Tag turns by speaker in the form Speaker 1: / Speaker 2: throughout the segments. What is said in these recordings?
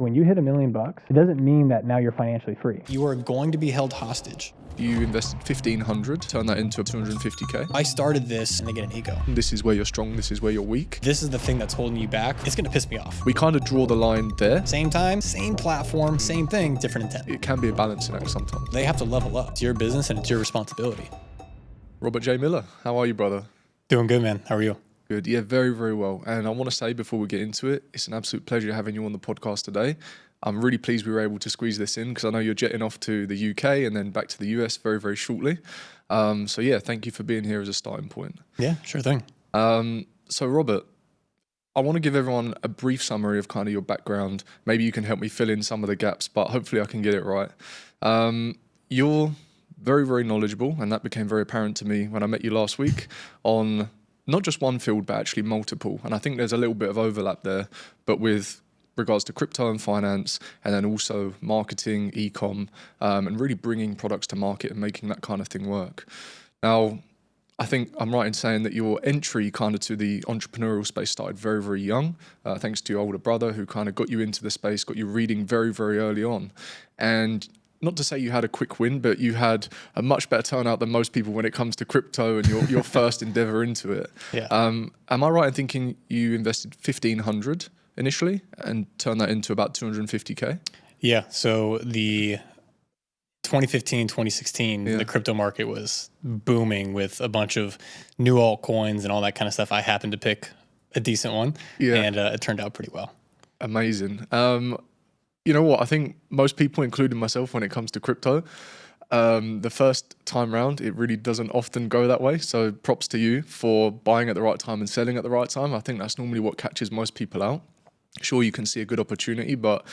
Speaker 1: When you hit $1 million, it doesn't mean that now you're financially free.
Speaker 2: You are going to be held hostage.
Speaker 3: You invested 1,500, turn that into 250K.
Speaker 2: I started this and they get an ego.
Speaker 3: This is where you're strong, this is where you're weak.
Speaker 2: This is the thing that's holding you back. It's gonna piss me off.
Speaker 3: We kind of draw the line there.
Speaker 2: Same time, same platform, same thing, different intent.
Speaker 3: It can be a balancing act sometimes.
Speaker 2: They have to level up. It's your business and it's your responsibility.
Speaker 3: Robert J. Miller, how are you, brother?
Speaker 2: Doing good, man. How are you?
Speaker 3: Good. Yeah, very, very well. And I want to say before we get into it, it's an absolute pleasure having you on the podcast today. I'm really pleased we were able to squeeze this in because I know you're jetting off to the UK and then back to the US very, very shortly. So yeah, thank you for being here as a starting point.
Speaker 2: Yeah, sure thing.
Speaker 3: So Robert, I want to give everyone a brief summary of kind of your background. Maybe you can help me fill in some of the gaps, but hopefully I can get it right. You're very, very knowledgeable, and that became very apparent to me when I met you last week on not just one field, but actually multiple. And I think there's a little bit of overlap there, but with regards to crypto and finance, and then also marketing, Ecom, and really bringing products to market and making that kind of thing work. Now, I think I'm right in saying that your entry kind of to the entrepreneurial space started very, very young, thanks to your older brother who kind of got you into the space, got you reading very, very early on. And not to say you had a quick win, but you had a much better turnout than most people when it comes to crypto and your first endeavor into it.
Speaker 2: Yeah.
Speaker 3: Am I right in thinking you invested 1,500 initially and turned that into about 250K?
Speaker 2: Yeah. So the 2015, 2016, the crypto market was booming with a bunch of new altcoins and all that kind of stuff. I happened to pick a decent one and it turned out pretty well.
Speaker 3: Amazing. You know what? I think most people, including myself, when it comes to crypto, the first time round, it really doesn't often go that way. So props to you for buying at the right time and selling at the right time. I think that's normally what catches most people out. Sure, you can see a good opportunity, but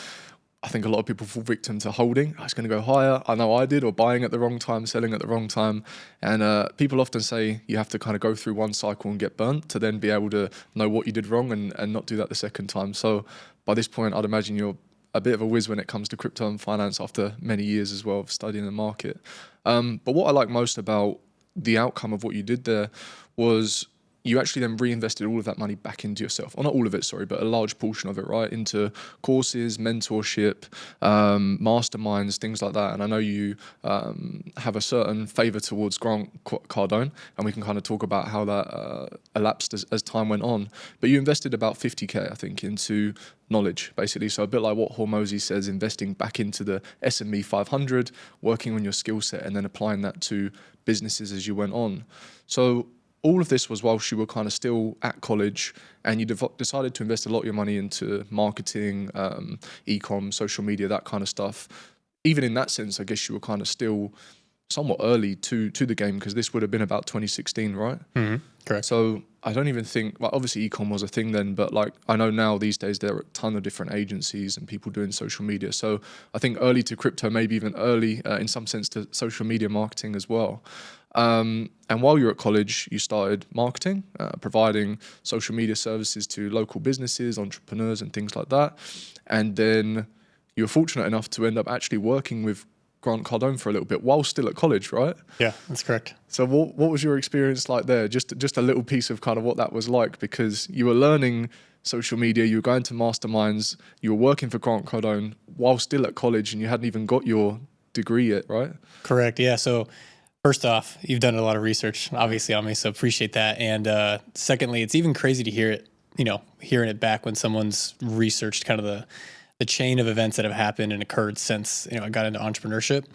Speaker 3: I think a lot of people fall victim to holding. Oh, it's going to go higher. I know I did, or buying at the wrong time, selling at the wrong time. And people often say you have to kind of go through one cycle and get burnt to then be able to know what you did wrong and not do that the second time. So by this point, I'd imagine you're a bit of a whiz when it comes to crypto and finance after many years as well of studying the market. But what I like most about the outcome of what you did there was you actually then reinvested all of that money back into yourself. Or not all of it, sorry, but a large portion of it, right? Into courses, mentorship, masterminds, things like that. And I know you have a certain favor towards Grant Cardone, and we can kind of talk about how that elapsed as time went on. But you invested about 50K, I think, into knowledge, basically. So a bit like what Hormozi says, investing back into the SME 500, working on your skill set, and then applying that to businesses as you went on. So all of this was whilst you were kind of still at college, and you decided to invest a lot of your money into marketing, Ecom, social media, that kind of stuff. Even in that sense, I guess you were kind of still somewhat early to the game, because this would have been about 2016, right?
Speaker 2: Mm-hmm. Correct.
Speaker 3: So I don't even think, like, obviously Ecom was a thing then, but like I know now these days there are a ton of different agencies and people doing social media. So I think early to crypto, maybe even early in some sense to social media marketing as well. And while you were at college, you started marketing, providing social media services to local businesses, entrepreneurs and things like that. And then you were fortunate enough to end up actually working with Grant Cardone for a little bit while still at college, right?
Speaker 2: Yeah, that's correct.
Speaker 3: So what was your experience like there? Just a little piece of kind of what that was like, because you were learning social media, you were going to masterminds, you were working for Grant Cardone while still at college, and you hadn't even got your degree yet, right?
Speaker 2: Correct. Yeah. So first off, you've done a lot of research, obviously, on me, so appreciate that. And secondly, it's even crazy to hear it, hearing it back when someone's researched kind of the chain of events that have happened and occurred since, I got into entrepreneurship.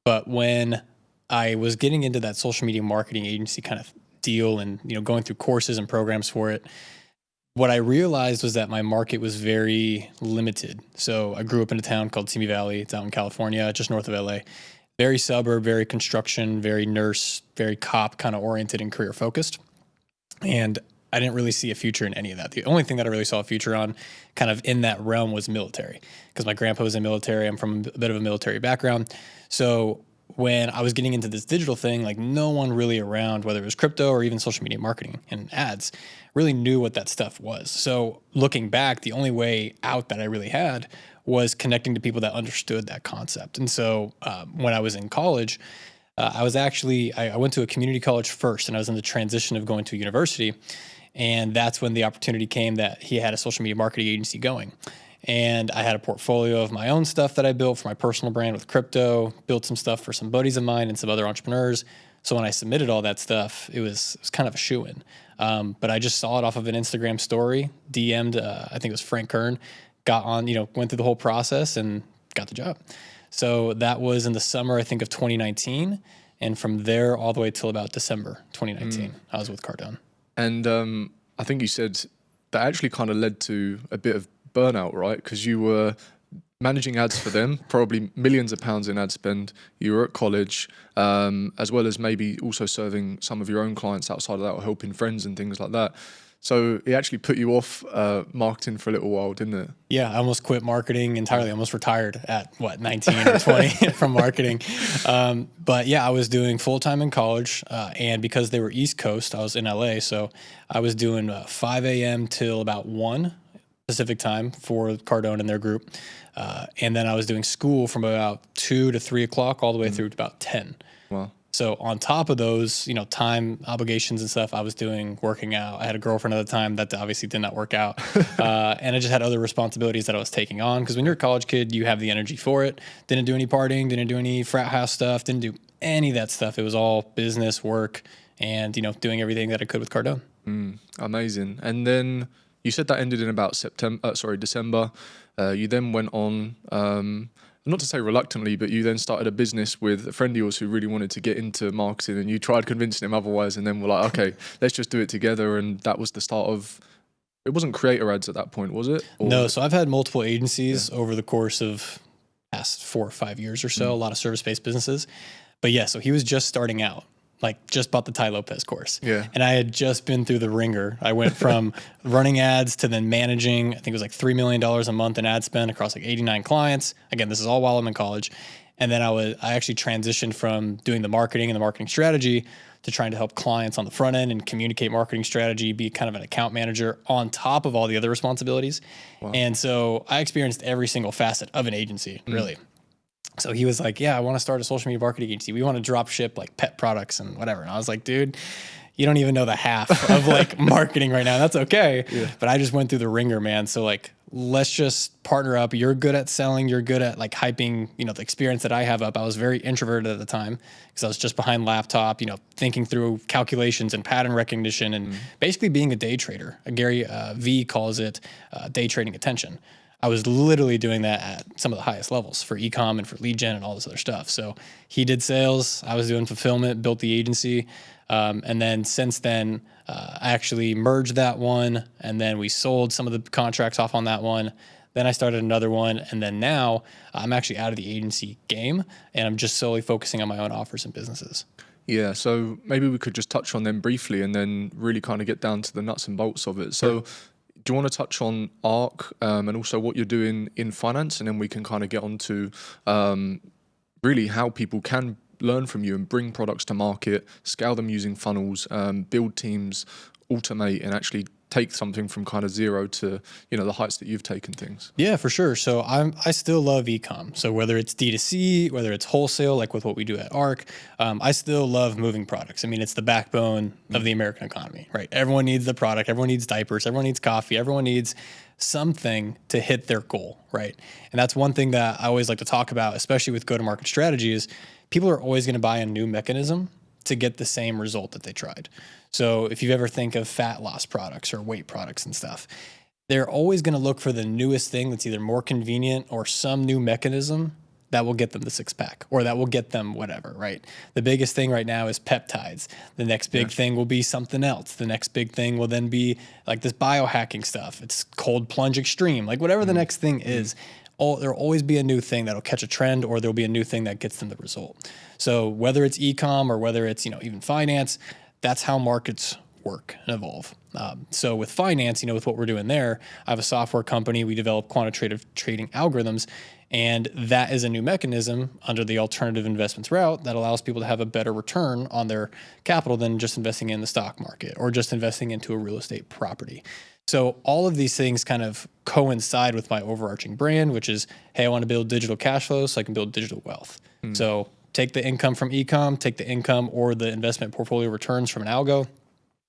Speaker 2: But when I was getting into that social media marketing agency kind of deal and, going through courses and programs for it, what I realized was that my market was very limited. So I grew up in a town called Simi Valley. It's out in California, just north of LA. Very suburb, very construction, very nurse, very cop kind of oriented and career focused. And I didn't really see a future in any of that. The only thing that I really saw a future on kind of in that realm was military, because my grandpa was in military. I'm from a bit of a military background. So when I was getting into this digital thing, like no one really around, whether it was crypto or even social media marketing and ads, really knew what that stuff was. So looking back, the only way out that I really had was connecting to people that understood that concept. And so when I was in college, I went to a community college first, and I was in the transition of going to a university. And that's when the opportunity came that he had a social media marketing agency going. And I had a portfolio of my own stuff that I built for my personal brand with crypto, built some stuff for some buddies of mine and some other entrepreneurs. So when I submitted all that stuff, it was kind of a shoo-in. But I just saw it off of an Instagram story, DM'd, I think it was Frank Kern, got on, went through the whole process and got the job. So that was in the summer, I think, of 2019. And from there all the way till about December 2019, I was with Cardone.
Speaker 3: And I think you said that actually kind of led to a bit of burnout, right? Because you were managing ads for them, probably millions of pounds in ad spend. You were at college, as well as maybe also serving some of your own clients outside of that or helping friends and things like that. So it actually put you off marketing for a little while, didn't it?
Speaker 2: Yeah, I almost quit marketing entirely. I almost retired at 19 or 20 from marketing. But yeah, I was doing full-time in college. And because they were East Coast, I was in LA. So I was doing 5 a.m. till about 1 Pacific time for Cardone and their group. And then I was doing school from about 2 to 3 o'clock all the way through to about 10.
Speaker 3: Wow.
Speaker 2: So on top of those, time obligations and stuff, I was working out. I had a girlfriend at the time that obviously did not work out. And I just had other responsibilities that I was taking on. Because when you're a college kid, you have the energy for it. Didn't do any partying, didn't do any frat house stuff, didn't do any of that stuff. It was all business, work, and, doing everything that I could with Cardone.
Speaker 3: Amazing. And then you said that ended in about December. You then went on, not to say reluctantly, but you then started a business with a friend of yours who really wanted to get into marketing, and you tried convincing him otherwise, and then we're like, okay, let's just do it together. And that was the start of, it wasn't creator ads at that point, was it? Or
Speaker 2: no, so I've had multiple agencies over the course of past 4 or 5 years or so, a lot of service-based businesses. But yeah, so he was just starting out. Just bought the Ty Lopez course.
Speaker 3: Yeah.
Speaker 2: And I had just been through the ringer. I went from running ads to then managing, I think it was $3 million a month in ad spend across 89 clients. Again, this is all while I'm in college. And then I actually transitioned from doing the marketing and the marketing strategy to trying to help clients on the front end and communicate marketing strategy, be kind of an account manager on top of all the other responsibilities. Wow. And so I experienced every single facet of an agency, really. So he was like, yeah, I want to start a social media marketing agency. We want to drop ship pet products and whatever. And I was like, dude, you don't even know the half of marketing right now. That's okay. Yeah. But I just went through the ringer, man. So let's just partner up. You're good at selling. You're good at hyping, the experience that I have up. I was very introverted at the time because I was just behind laptop, thinking through calculations and pattern recognition and basically being a day trader. Gary V calls it day trading attention. I was literally doing that at some of the highest levels for Ecom and for lead gen and all this other stuff. So he did sales, I was doing fulfillment, built the agency. And then since then, I actually merged that one, and then we sold some of the contracts off on that one. Then I started another one. And then now I'm actually out of the agency game, and I'm just solely focusing on my own offers and businesses.
Speaker 3: Yeah, so maybe we could just touch on them briefly and then really kind of get down to the nuts and bolts of it. So do you want to touch on ARC and also what you're doing in finance? And then we can kind of get on to really how people can learn from you and bring products to market, scale them using funnels, build teams, automate, and actually take something from kind of zero to, the heights that you've taken things.
Speaker 2: Yeah, for sure. So I still love ecom. So whether it's D2C, whether it's wholesale, like with what we do at ARC, I still love moving products. I mean, it's the backbone of the American economy, right? Everyone needs the product. Everyone needs diapers. Everyone needs coffee. Everyone needs something to hit their goal, right? And that's one thing that I always like to talk about, especially with go-to-market strategy, is people are always going to buy a new mechanism to get the same result that they tried. So if you ever think of fat loss products or weight products and stuff, they're always going to look for the newest thing that's either more convenient or some new mechanism that will get them the six pack or that will get them whatever, right? The biggest thing right now is peptides. The next big thing will be something else. The next big thing will then be this biohacking stuff. It's cold plunge extreme, whatever the next thing is. There'll always be a new thing that'll catch a trend, or there'll be a new thing that gets them the result. So whether it's ecom or whether it's even finance, that's how markets work and evolve. So with finance, with what we're doing there, I have a software company. We develop quantitative trading algorithms, and that is a new mechanism under the alternative investments route that allows people to have a better return on their capital than just investing in the stock market or just investing into a real estate property. So all of these things kind of coincide with my overarching brand, which is, hey, I want to build digital cash flow so I can build digital wealth. So take the income from ecom, take the income or the investment portfolio returns from an algo,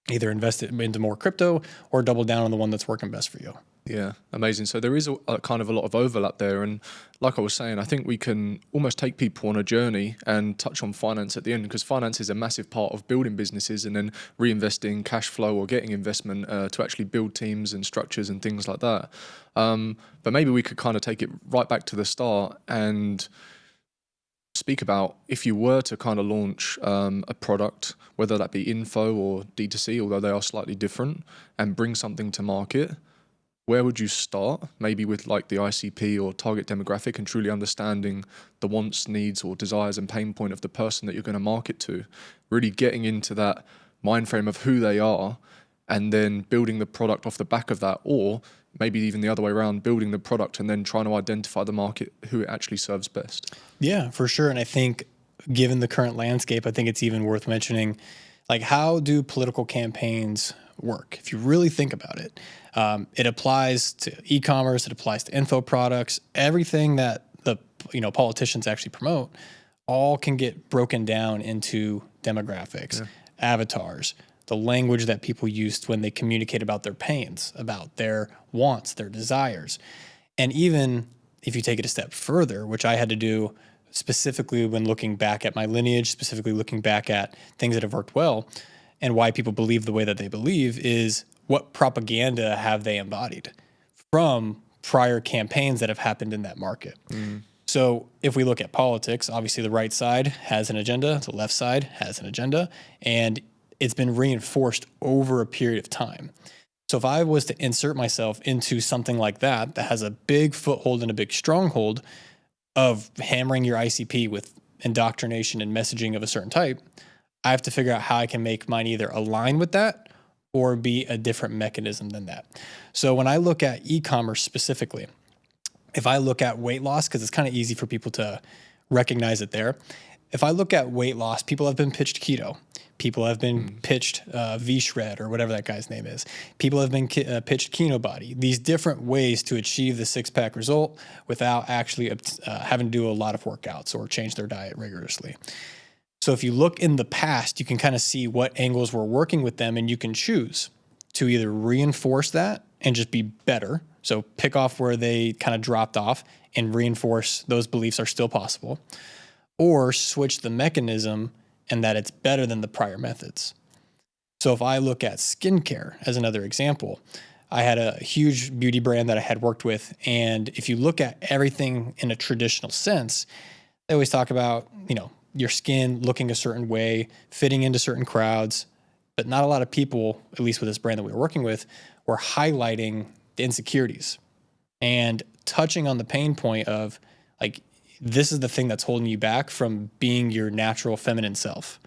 Speaker 2: either invest it into more crypto or double down on the one that's working best for you.
Speaker 3: Yeah, amazing. So there is a kind of a lot of overlap there. And like I was saying, I think we can almost take people on a journey and touch on finance at the end, because finance is a massive part of building businesses and then reinvesting cash flow or getting investment to actually build teams and structures and things like that. But maybe we could kind of take it right back to the start and speak about if you were to kind of launch a product, whether that be info or D2C, although they are slightly different, and bring something to market. Where would you start? Maybe with like the ICP or target demographic, and truly understanding the wants, needs, or desires and pain point of the person that you're going to market to, really getting into that mind frame of who they are, and then building the product off the back of that, or maybe even the other way around, building the product and then trying to identify the market who it actually serves best.
Speaker 2: Yeah, for sure. And I think given the current landscape, I think it's even worth mentioning, like, how do political campaigns work? If you really think about it, it applies to e-commerce, it applies to info products, everything that the politicians actually promote, all can get broken down into demographics, avatars, the language that people used when they communicate about their pains, about their wants, their desires. And even if you take it a step further, which I had to do specifically when looking back at my lineage, specifically looking back at things that have worked well and why people believe the way that they believe, is what propaganda have they embodied from prior campaigns that have happened in that market. So if we look at politics, obviously the right side has an agenda, the left side has an agenda, and it's been reinforced over a period of time. So if I was to insert myself into something like that has a big foothold and a big stronghold of hammering your ICP with indoctrination and messaging of a certain type, I have to figure out how I can make mine either align with that or be a different mechanism than that. So when I look at e-commerce specifically, if I look at weight loss, because it's kind of easy for people to recognize it there. If I look at weight loss, people have been pitched keto. People have been pitched V-Shred or whatever that guy's name is. People have been pitched Kino Body. These different ways to achieve the six-pack result without actually having to do a lot of workouts or change their diet rigorously. So if you look in the past, you can kind of see what angles were working with them, and you can choose to either reinforce that and just be better. So pick off where they kind of dropped off and reinforce those beliefs are still possible, or switch the mechanism and that it's better than the prior methods. So if I look at skincare as another example, I had a huge beauty brand that I had worked with. And if you look at everything in a traditional sense, they always talk about, your skin looking a certain way, fitting into certain crowds, but not a lot of people, at least with this brand that we were working with, were highlighting the insecurities and touching on the pain point of, like, this is the thing that's holding you back from being your natural feminine self.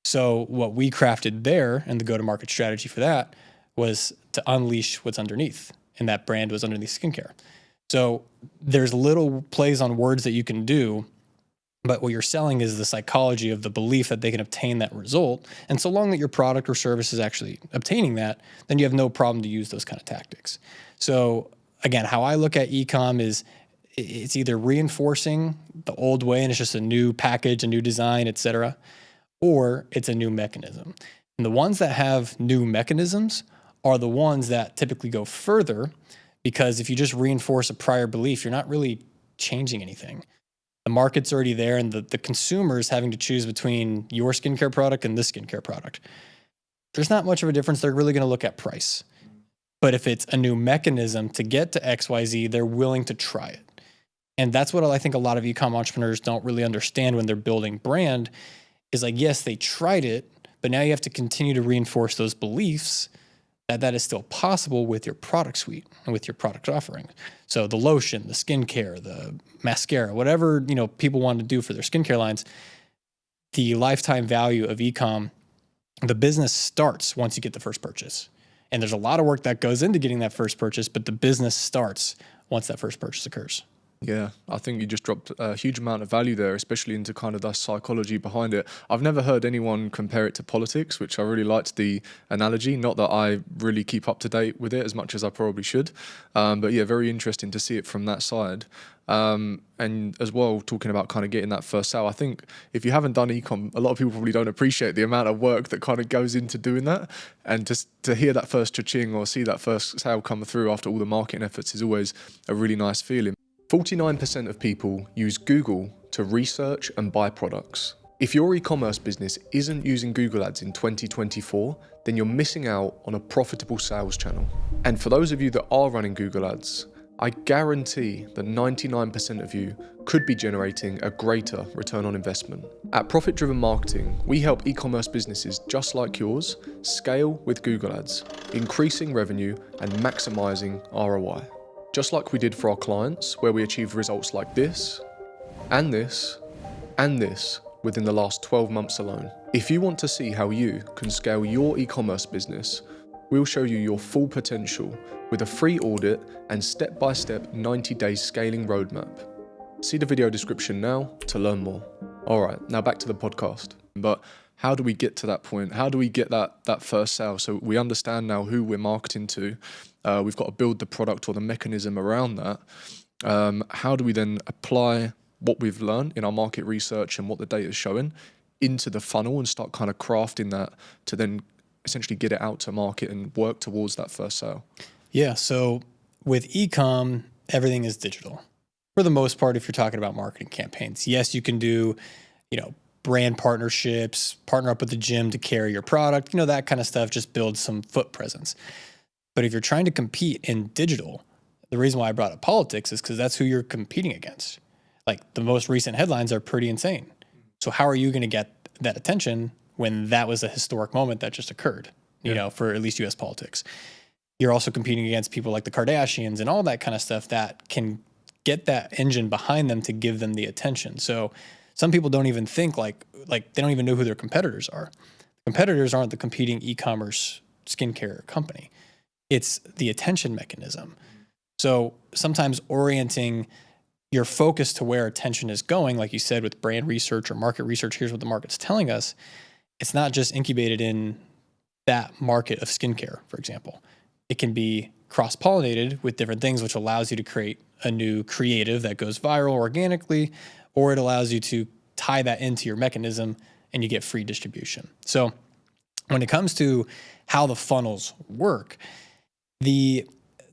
Speaker 2: So what we crafted there, and the go-to-market strategy for that, was to unleash what's underneath. And that brand was underneath skincare. So there's little plays on words that you can do, but what you're selling is the psychology of the belief that they can obtain that result. And so long that your product or service is actually obtaining that, then you have no problem to use those kind of tactics. So again, how I look at e-com is it's either reinforcing the old way and it's just a new package, a new design, et cetera, or it's a new mechanism. And the ones that have new mechanisms are the ones that typically go further, because if you just reinforce a prior belief, you're not really changing anything. The market's already there, and the consumer is having to choose between your skincare product and this skincare product. There's not much of a difference. They're really going to look at price. But if it's a new mechanism to get to XYZ, they're willing to try it. And that's what I think a lot of e-com entrepreneurs don't really understand when they're building brand is, like, yes, they tried it, but now you have to continue to reinforce those beliefs that is still possible with your product suite and with your product offering. So the lotion, the skincare, the mascara, whatever, people want to do for their skincare lines, the lifetime value of e-com, the business starts once you get the first purchase. And there's a lot of work that goes into getting that first purchase, but the business starts once that first purchase occurs.
Speaker 3: Yeah, I think you just dropped a huge amount of value there, especially into kind of the psychology behind it. I've never heard anyone compare it to politics, which I really liked the analogy. Not that I really keep up to date with it as much as I probably should. But yeah, very interesting to see it from that side. And as well, talking about kind of getting that first sale, I think if you haven't done ecom, a lot of people probably don't appreciate the amount of work that kind of goes into doing that. And just to hear that first cha-ching or see that first sale come through after all the marketing efforts is always a really nice feeling. 49% of people use Google to research and buy products. If your e-commerce business isn't using Google Ads in 2024, then you're missing out on a profitable sales channel. And for those of you that are running Google Ads, I guarantee that 99% of you could be generating a greater return on investment. At Profit Driven Marketing, we help e-commerce businesses just like yours scale with Google Ads, increasing revenue and maximizing ROI. Just like we did for our clients, where we achieved results like this, and this, and this within the last 12 months alone. If you want to see how you can scale your e-commerce business, we'll show you your full potential with a free audit and step-by-step 90-day scaling roadmap. See the video description now to learn more. All right, now back to the podcast. But how do we get to that point? How do we get that first sale? So we understand now who we're marketing to. We've got to build the product or the mechanism around that. How do we then apply what we've learned in our market research and what the data is showing into the funnel and start kind of crafting that to then essentially get it out to market and work towards that first sale?
Speaker 2: Yeah. So with ecom, everything is digital for the most part. If you're talking about marketing campaigns, yes, you can do, brand partnerships, partner up with the gym to carry your product, that kind of stuff, just build some foot presence. But if you're trying to compete in digital, the reason why I brought up politics is because that's who you're competing against. Like the most recent headlines are pretty insane. So how are you going to get that attention when that was a historic moment that just occurred, for at least US politics? You're also competing against people like the Kardashians and all that kind of stuff that can get that engine behind them to give them the attention. So some people don't even think like they don't even know who their competitors are. Competitors aren't the competing e-commerce skincare company. It's the attention mechanism. So sometimes orienting your focus to where attention is going, like you said, with brand research or market research, here's what the market's telling us. It's not just incubated in that market of skincare, for example. It can be cross-pollinated with different things, which allows you to create a new creative that goes viral organically, or it allows you to tie that into your mechanism and you get free distribution. So when it comes to how the funnels work, the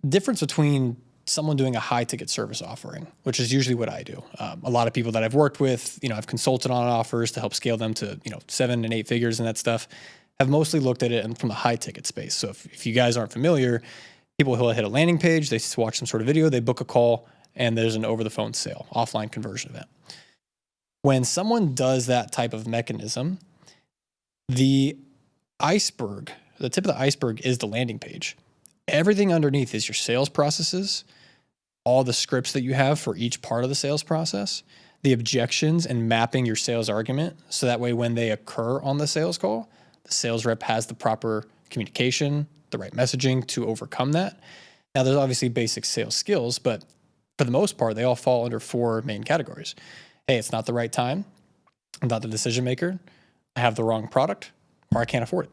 Speaker 2: difference between someone doing a high ticket service offering, which is usually what I do. A lot of people that I've worked with, I've consulted on offers to help scale them to, 7 and 8 figures and that stuff, have mostly looked at it from the high ticket space. So if you guys aren't familiar, people who hit a landing page, they watch some sort of video, they book a call, and there's an over the phone sale, offline conversion event. When someone does that type of mechanism, the iceberg, the tip of the iceberg is the landing page. Everything underneath is your sales processes, all the scripts that you have for each part of the sales process, the objections and mapping your sales argument. So that way, when they occur on the sales call, the sales rep has the proper communication, the right messaging to overcome that. Now, there's obviously basic sales skills, but for the most part, they all fall under 4 main categories. Hey, it's not the right time. I'm not the decision maker. I have the wrong product, or I can't afford it.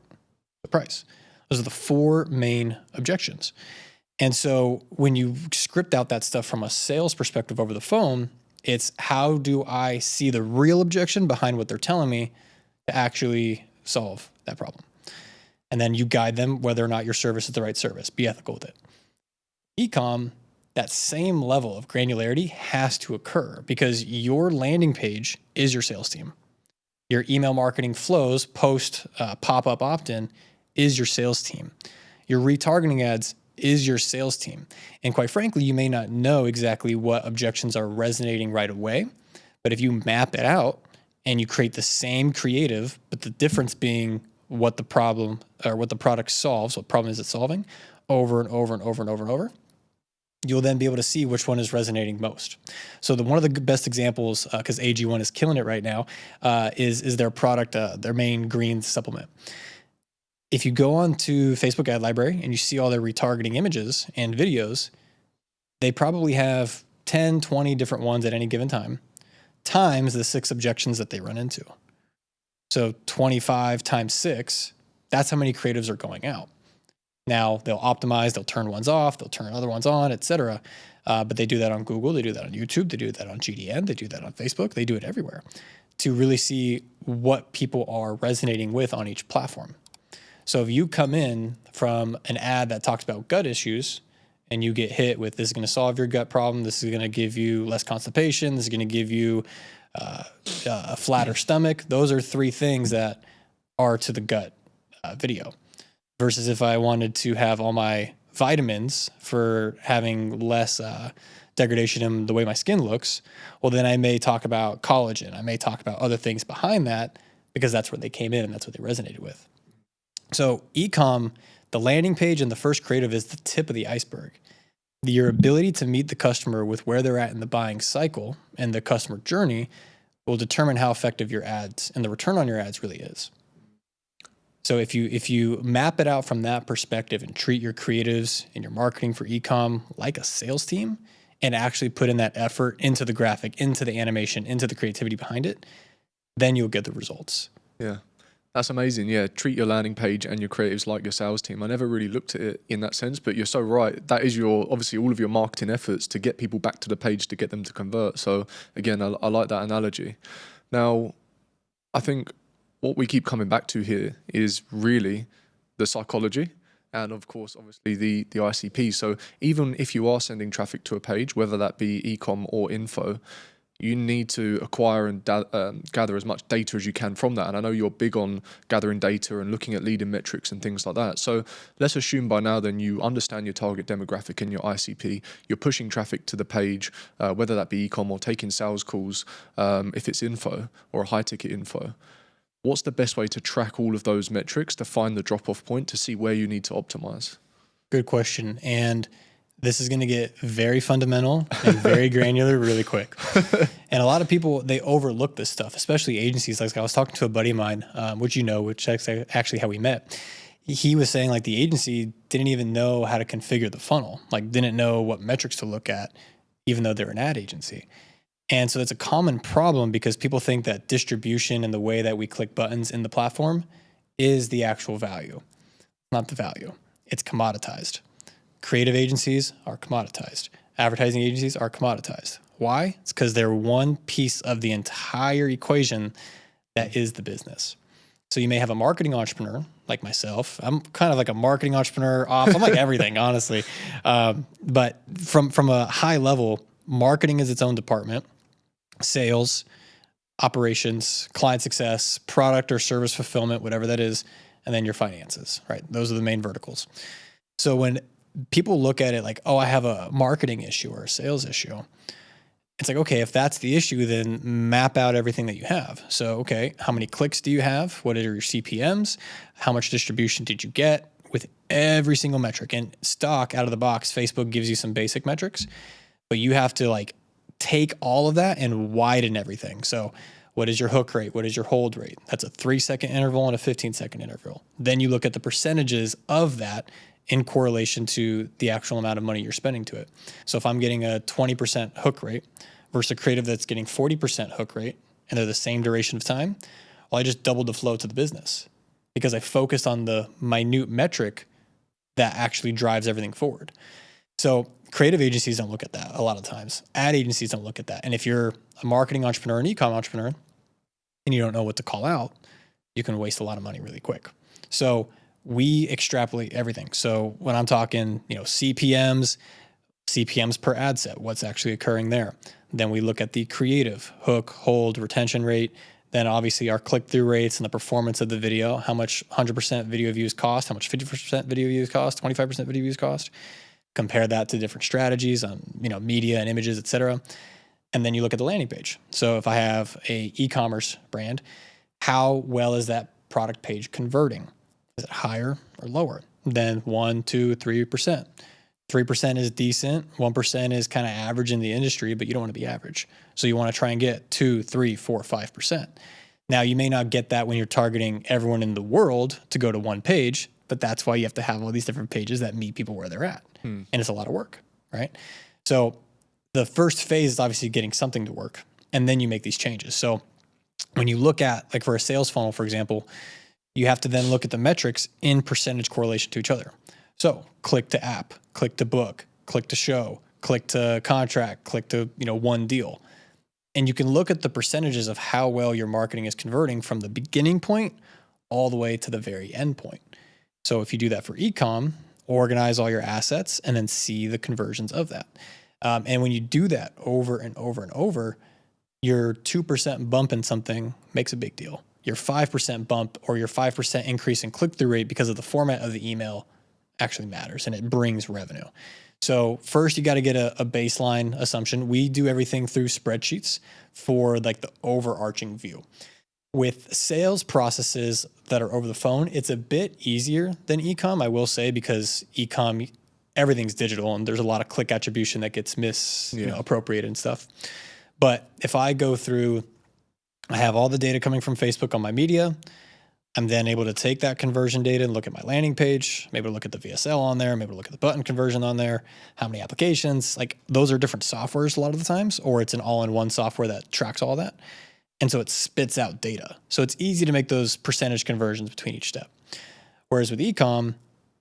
Speaker 2: The price. Those are the 4 main objections. And so when you script out that stuff from a sales perspective over the phone, it's how do I see the real objection behind what they're telling me to actually solve that problem? And then you guide them whether or not your service is the right service. Be ethical with it. Ecom, that same level of granularity has to occur because your landing page is your sales team. Your email marketing flows post pop-up opt-in is your sales team. Your retargeting ads is your sales team. And quite frankly, you may not know exactly what objections are resonating right away, but if you map it out and you create the same creative, but the difference being what the problem or what the product solves, what problem is it solving, over and over and over and over and over, you'll then be able to see which one is resonating most. So one of the best examples, because AG1 is killing it right now, is their product, their main green supplement. If you go on to Facebook ad library and you see all their retargeting images and videos, they probably have 10, 20 different ones at any given time, times the 6 objections that they run into. So 25 times 6, that's how many creatives are going out. Now they'll optimize, they'll turn ones off, they'll turn other ones on, etc. But they do that on Google, they do that on YouTube, they do that on GDN, they do that on Facebook, they do it everywhere to really see what people are resonating with on each platform. So if you come in from an ad that talks about gut issues and you get hit with, this is going to solve your gut problem, this is going to give you less constipation, this is going to give you a flatter stomach, those are 3 things that are to the gut video. Versus if I wanted to have all my vitamins for having less degradation in the way my skin looks, well, then I may talk about collagen. I may talk about other things behind that because that's where they came in and that's what they resonated with. So Ecom, the landing page and the first creative is the tip of the iceberg. Your ability to meet the customer with where they're at in the buying cycle and the customer journey will determine how effective your ads and the return on your ads really is. So if you map it out from that perspective and treat your creatives and your marketing for Ecom like a sales team and actually put in that effort into the graphic, into the animation, into the creativity behind it, then you'll get the results.
Speaker 3: Yeah, that's amazing. Yeah, treat your landing page and your creatives like your sales team. I never really looked at it in that sense, but you're so right. That is obviously all of your marketing efforts to get people back to the page to get them to convert. So again, I like that analogy. Now, I think what we keep coming back to here is really the psychology and, of course, obviously the ICP. So even if you are sending traffic to a page, whether that be ecom or info, you need to acquire and gather as much data as you can from that. And I know you're big on gathering data and looking at leading metrics and things like that. So let's assume by now then you understand your target demographic and your ICP. You're pushing traffic to the page, whether that be ecom or taking sales calls, if it's info or a high-ticket info. What's the best way to track all of those metrics to find the drop-off point to see where you need to optimize?
Speaker 2: Good question. And this is going to get very fundamental and very granular really quick. And a lot of people, they overlook this stuff, especially agencies. Like I was talking to a buddy of mine, which is actually how we met. He was saying like the agency didn't even know how to configure the funnel, like didn't know what metrics to look at, even though they're an ad agency. And so it's a common problem because people think that distribution and the way that we click buttons in the platform is the actual value. Not the value. It's commoditized. Creative agencies are commoditized. Advertising agencies are commoditized. Why? It's because they're one piece of the entire equation that is the business. So you may have a marketing entrepreneur like myself. I'm kind of like a marketing entrepreneur off. I'm like everything, honestly. But from a high level, marketing is its own department. Sales, operations, client success, product or service fulfillment, whatever that is, and then your finances, right? Those are the main verticals. So when people look at it like, oh, I have a marketing issue or a sales issue, it's like, okay, if that's the issue, then map out everything that you have. So, okay, how many clicks do you have? What are your CPMs? How much distribution did you get with every single metric? And stock out of the box, Facebook gives you some basic metrics, but you have to like take all of that and widen everything. So what is your hook rate? What is your hold rate? That's a 3-second interval and a 15-second interval. Then you look at the percentages of that in correlation to the actual amount of money you're spending to it. So if I'm getting a 20% hook rate versus a creative that's getting 40% hook rate and they're the same duration of time, well, I just doubled the flow to the business because I focused on the minute metric that actually drives everything forward. So creative agencies don't look at that a lot of times. Ad agencies don't look at that. And if you're a marketing entrepreneur, an e-com entrepreneur, and you don't know what to call out, you can waste a lot of money really quick. So we extrapolate everything. So when I'm talking, CPMs per ad set, what's actually occurring there. Then we look at the creative, hook, hold, retention rate. Then obviously our click-through rates and the performance of the video, how much 100% video views cost, how much 50% video views cost, 25% video views cost. Compare that to different strategies on, media and images, et cetera. And then you look at the landing page. So if I have a e-commerce brand, how well is that product page converting? Is it higher or lower than 1%, 2%, 3%? 3% is decent. 1% is kind of average in the industry, but you don't want to be average. So you want to try and get 2, 3, 4, 5%. Now you may not get that when you're targeting everyone in the world to go to one page, but that's why you have to have all these different pages that meet people where they're at. And it's a lot of work, right? So the first phase is obviously getting something to work, and then you make these changes. So when you look at, like for a sales funnel, for example, you have to then look at the metrics in percentage correlation to each other. So click to app, click to book, click to show, click to contract, click to, one deal. And you can look at the percentages of how well your marketing is converting from the beginning point all the way to the very end point. So if you do that for ecom, organize all your assets and then see the conversions of that. And when you do that over and over and over, your 2% bump in something makes a big deal. Your 5% bump or your 5% increase in click-through rate because of the format of the email actually matters, and it brings revenue. So first, you got to get a baseline assumption. We do everything through spreadsheets for like the overarching view. With sales processes that are over the phone, it's a bit easier than ecom, I will say, because ecom, everything's digital and there's a lot of click attribution that gets misappropriated and stuff. But if I go through, I have all the data coming from Facebook on my media. I'm then able to take that conversion data and look at my landing page, maybe look at the VSL on there, maybe look at the button conversion on there, how many applications, like those are different softwares a lot of the times, or it's an all-in-one software that tracks all that. And so it spits out data. So it's easy to make those percentage conversions between each step. Whereas with ecom,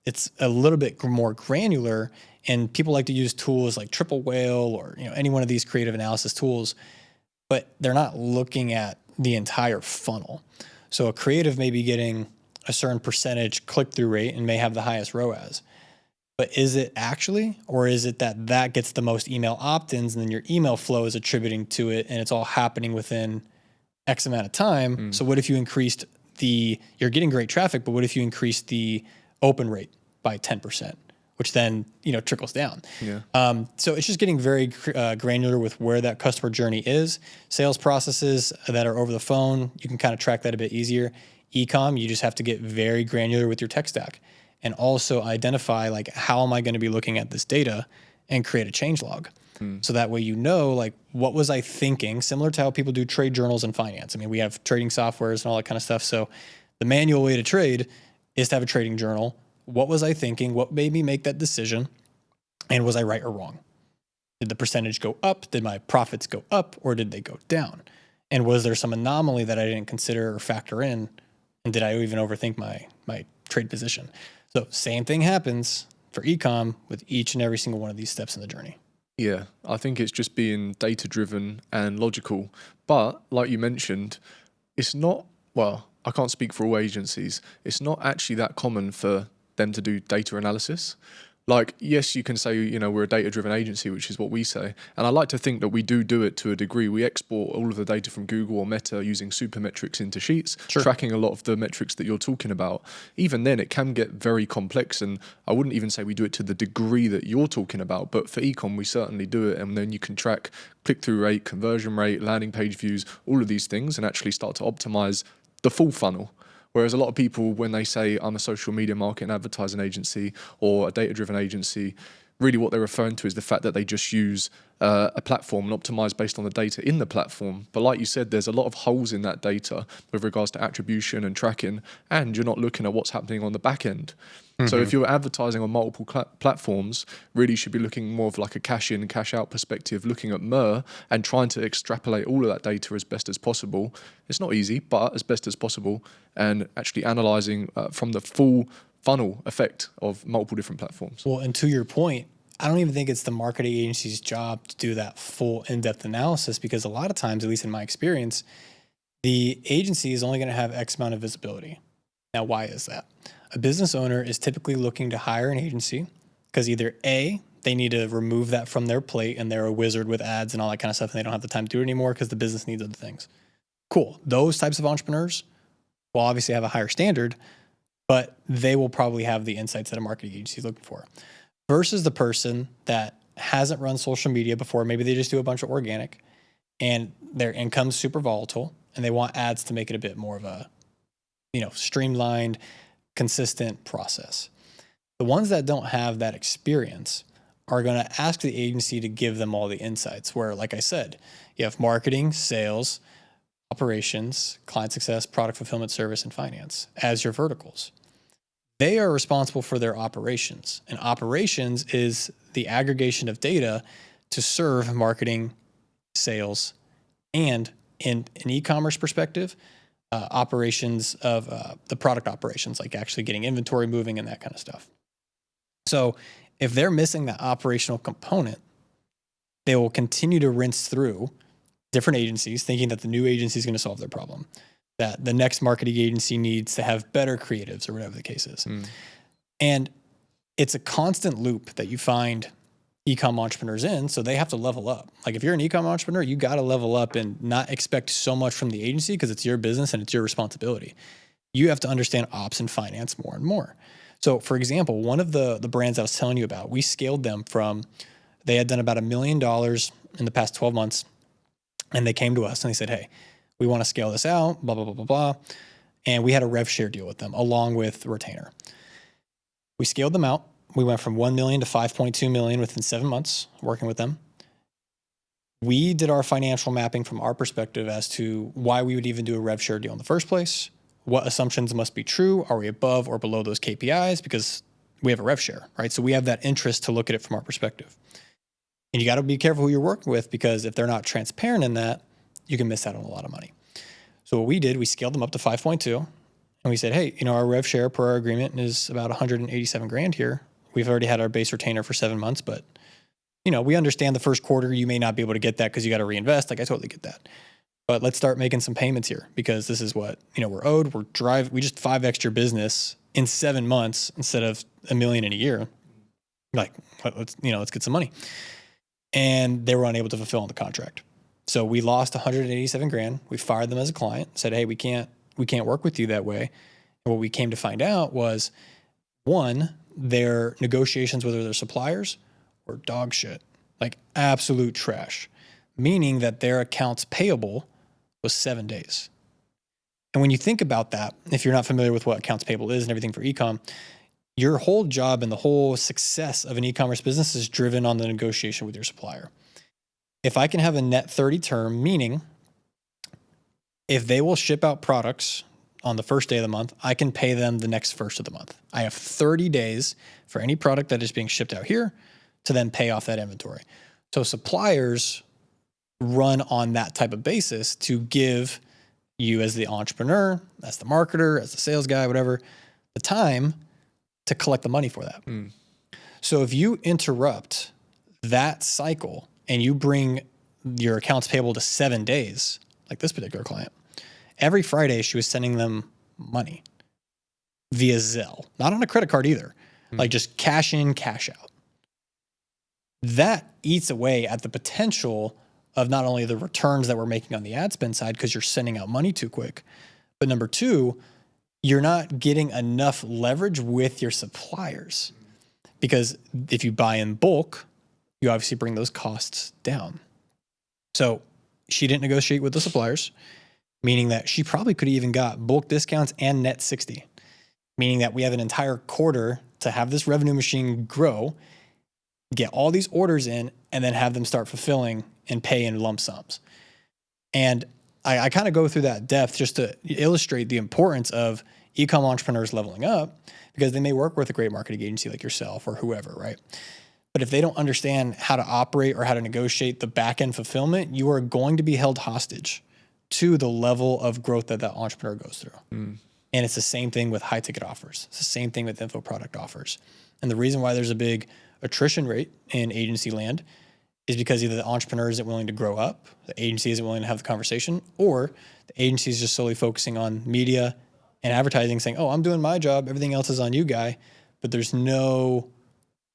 Speaker 2: it's a little bit more granular, and people like to use tools like Triple Whale or any one of these creative analysis tools, but they're not looking at the entire funnel. So a creative may be getting a certain percentage click-through rate and may have the highest ROAS. But is it actually, or is it that gets the most email opt-ins and then your email flow is attributing to it and it's all happening within X amount of time? So what if you increased you're getting great traffic, but what if you increased the open rate by 10%, which then, trickles down. Yeah. So it's just getting very granular with where that customer journey is. Sales processes that are over the phone, you can kind of track that a bit easier. Ecom, you just have to get very granular with your tech stack and also identify like, how am I going to be looking at this data and create a change log? So that way, like, what was I thinking? Similar to how people do trade journals in finance. I mean, we have trading softwares and all that kind of stuff. So the manual way to trade is to have a trading journal. What was I thinking? What made me make that decision? And was I right or wrong? Did the percentage go up? Did my profits go up or did they go down? And was there some anomaly that I didn't consider or factor in? And did I even overthink my trade position? So same thing happens for ecom with each and every single one of these steps in the journey.
Speaker 3: Yeah, I think it's just being data-driven and logical. But like you mentioned, it's not, well, I can't speak for all agencies. It's not actually that common for them to do data analysis. Like, yes, you can say, we're a data-driven agency, which is what we say. And I like to think that we do it to a degree. We export all of the data from Google or Meta using supermetrics into Sheets, tracking a lot of the metrics that you're talking about. Even then, it can get very complex. And I wouldn't even say we do it to the degree that you're talking about. But for ecom, we certainly do it. And then you can track click-through rate, conversion rate, landing page views, all of these things, and actually start to optimize the full funnel. Whereas a lot of people, when they say I'm a social media marketing advertising agency or a data-driven agency, really what they're referring to is the fact that they just use a platform and optimize based on the data in the platform. But like you said, there's a lot of holes in that data with regards to attribution and tracking, and you're not looking at what's happening on the back end. So if you're advertising on multiple platforms, really you should be looking more of like a cash in, cash out perspective, looking at MER and trying to extrapolate all of that data as best as possible. It's not easy, but as best as possible, and actually analyzing from the full funnel effect of multiple different platforms.
Speaker 2: Well, and to your point, I don't even think it's the marketing agency's job to do that full in-depth analysis, because a lot of times, at least in my experience, the agency is only going to have X amount of visibility. Now, why is that? A business owner is typically looking to hire an agency because either A, they need to remove that from their plate and they're a wizard with ads and all that kind of stuff and they don't have the time to do it anymore because the business needs other things. Cool. Those types of entrepreneurs will obviously have a higher standard, but they will probably have the insights that a marketing agency is looking for. Versus the person that hasn't run social media before, maybe they just do a bunch of organic and their income's super volatile and they want ads to make it a bit more of a, streamlined, consistent process. The ones that don't have that experience are going to ask the agency to give them all the insights where, like I said, you have marketing, sales, operations, client success, product fulfillment, service, and finance as your verticals. They are responsible for their operations, and operations is the aggregation of data to serve marketing, sales, and in an e-commerce perspective, operations of the product operations, like actually getting inventory moving and that kind of stuff. So if they're missing that operational component, they will continue to rinse through different agencies thinking that the new agency is going to solve their problem, that the next marketing agency needs to have better creatives or whatever the case is. And it's a constant loop that you find e-com entrepreneurs in, so they have to level up. Like if you're an e-com entrepreneur, you got to level up and not expect so much from the agency because it's your business and it's your responsibility. You have to understand ops and finance more and more. So for example, one of the brands I was telling you about, we scaled them from, they had done about $1 million in the past 12 months. And they came to us and they said, hey, we want to scale this out, blah, blah, blah, blah, blah. And we had a rev share deal with them along with retainer. We scaled them out. We went from 1 million to 5.2 million within 7 months working with them. We did our financial mapping from our perspective as to why we would even do a rev share deal in the first place. What assumptions must be true? Are we above or below those KPIs? Because we have a rev share, right? So we have that interest to look at it from our perspective. And you got to be careful who you're working with, because if they're not transparent in that, you can miss out on a lot of money. So what we did, we scaled them up to 5.2 and we said, hey, our rev share per our agreement is about 187 grand here. We've already had our base retainer for 7 months, but we understand the first quarter, you may not be able to get that because you got to reinvest. Like I totally get that. But let's start making some payments here because this is what, we're owed. We just 5x'd your business in 7 months instead of $1 million in a year. Like, let's get some money. And they were unable to fulfill on the contract. So we lost 187 grand. We fired them as a client, said, hey, we can't work with you that way. And what we came to find out was, one, their negotiations with their suppliers were dog shit, like absolute trash, meaning that their accounts payable was 7 days. And when you think about that, if you're not familiar with what accounts payable is and everything for e-com, your whole job and the whole success of an e-commerce business is driven on the negotiation with your supplier. If I can have a net 30 term, meaning if they will ship out products on the first day of the month, I can pay them the next first of the month. I have 30 days for any product that is being shipped out here to then pay off that inventory. So suppliers run on that type of basis to give you as the entrepreneur, as the marketer, as the sales guy, whatever, the time to collect the money for that. So if you interrupt that cycle and you bring your accounts payable to 7 days, like this particular client, every Friday she was sending them money via Zelle, not on a credit card either, like just cash in, cash out. That eats away at the potential of not only the returns that we're making on the ad spend side because you're sending out money too quick, but number two, you're not getting enough leverage with your suppliers, because if you buy in bulk, you obviously bring those costs down. So she didn't negotiate with the suppliers, meaning that she probably could have even got bulk discounts and net 60, meaning that we have an entire quarter to have this revenue machine grow, get all these orders in, and then have them start fulfilling and pay in lump sums. And I kind of go through that depth just to illustrate the importance of e-com entrepreneurs leveling up, because they may work with a great marketing agency like yourself or whoever, right? But if they don't understand how to operate or how to negotiate the back-end fulfillment, you are going to be held hostage to the level of growth that entrepreneur goes through. And it's the same thing with high-ticket offers. It's the same thing with info product offers. And the reason why there's a big attrition rate in agency land is because either the entrepreneur isn't willing to grow up, the agency isn't willing to have the conversation, or the agency is just solely focusing on media and advertising, saying, oh, I'm doing my job, everything else is on you, guy, but there's no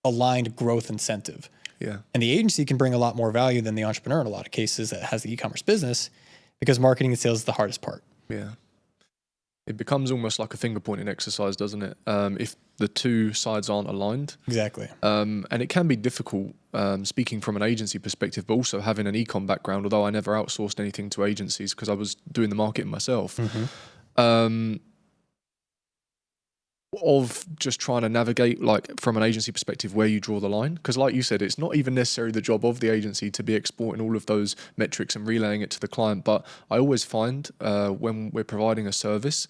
Speaker 2: aligned growth incentive.
Speaker 3: Yeah.
Speaker 2: And the agency can bring a lot more value than the entrepreneur in a lot of cases that has the e-commerce business, because marketing and sales is the hardest part.
Speaker 3: Yeah. It becomes almost like a finger pointing exercise, doesn't it? If the two sides aren't aligned.
Speaker 2: Exactly.
Speaker 3: And it can be difficult, speaking from an agency perspective, but also having an e-com background, although I never outsourced anything to agencies because I was doing the marketing myself. Of just trying to navigate, like from an agency perspective, where you draw the line. Because like you said, it's not even necessarily the job of the agency to be exporting all of those metrics and relaying it to the client. But I always find when we're providing a service,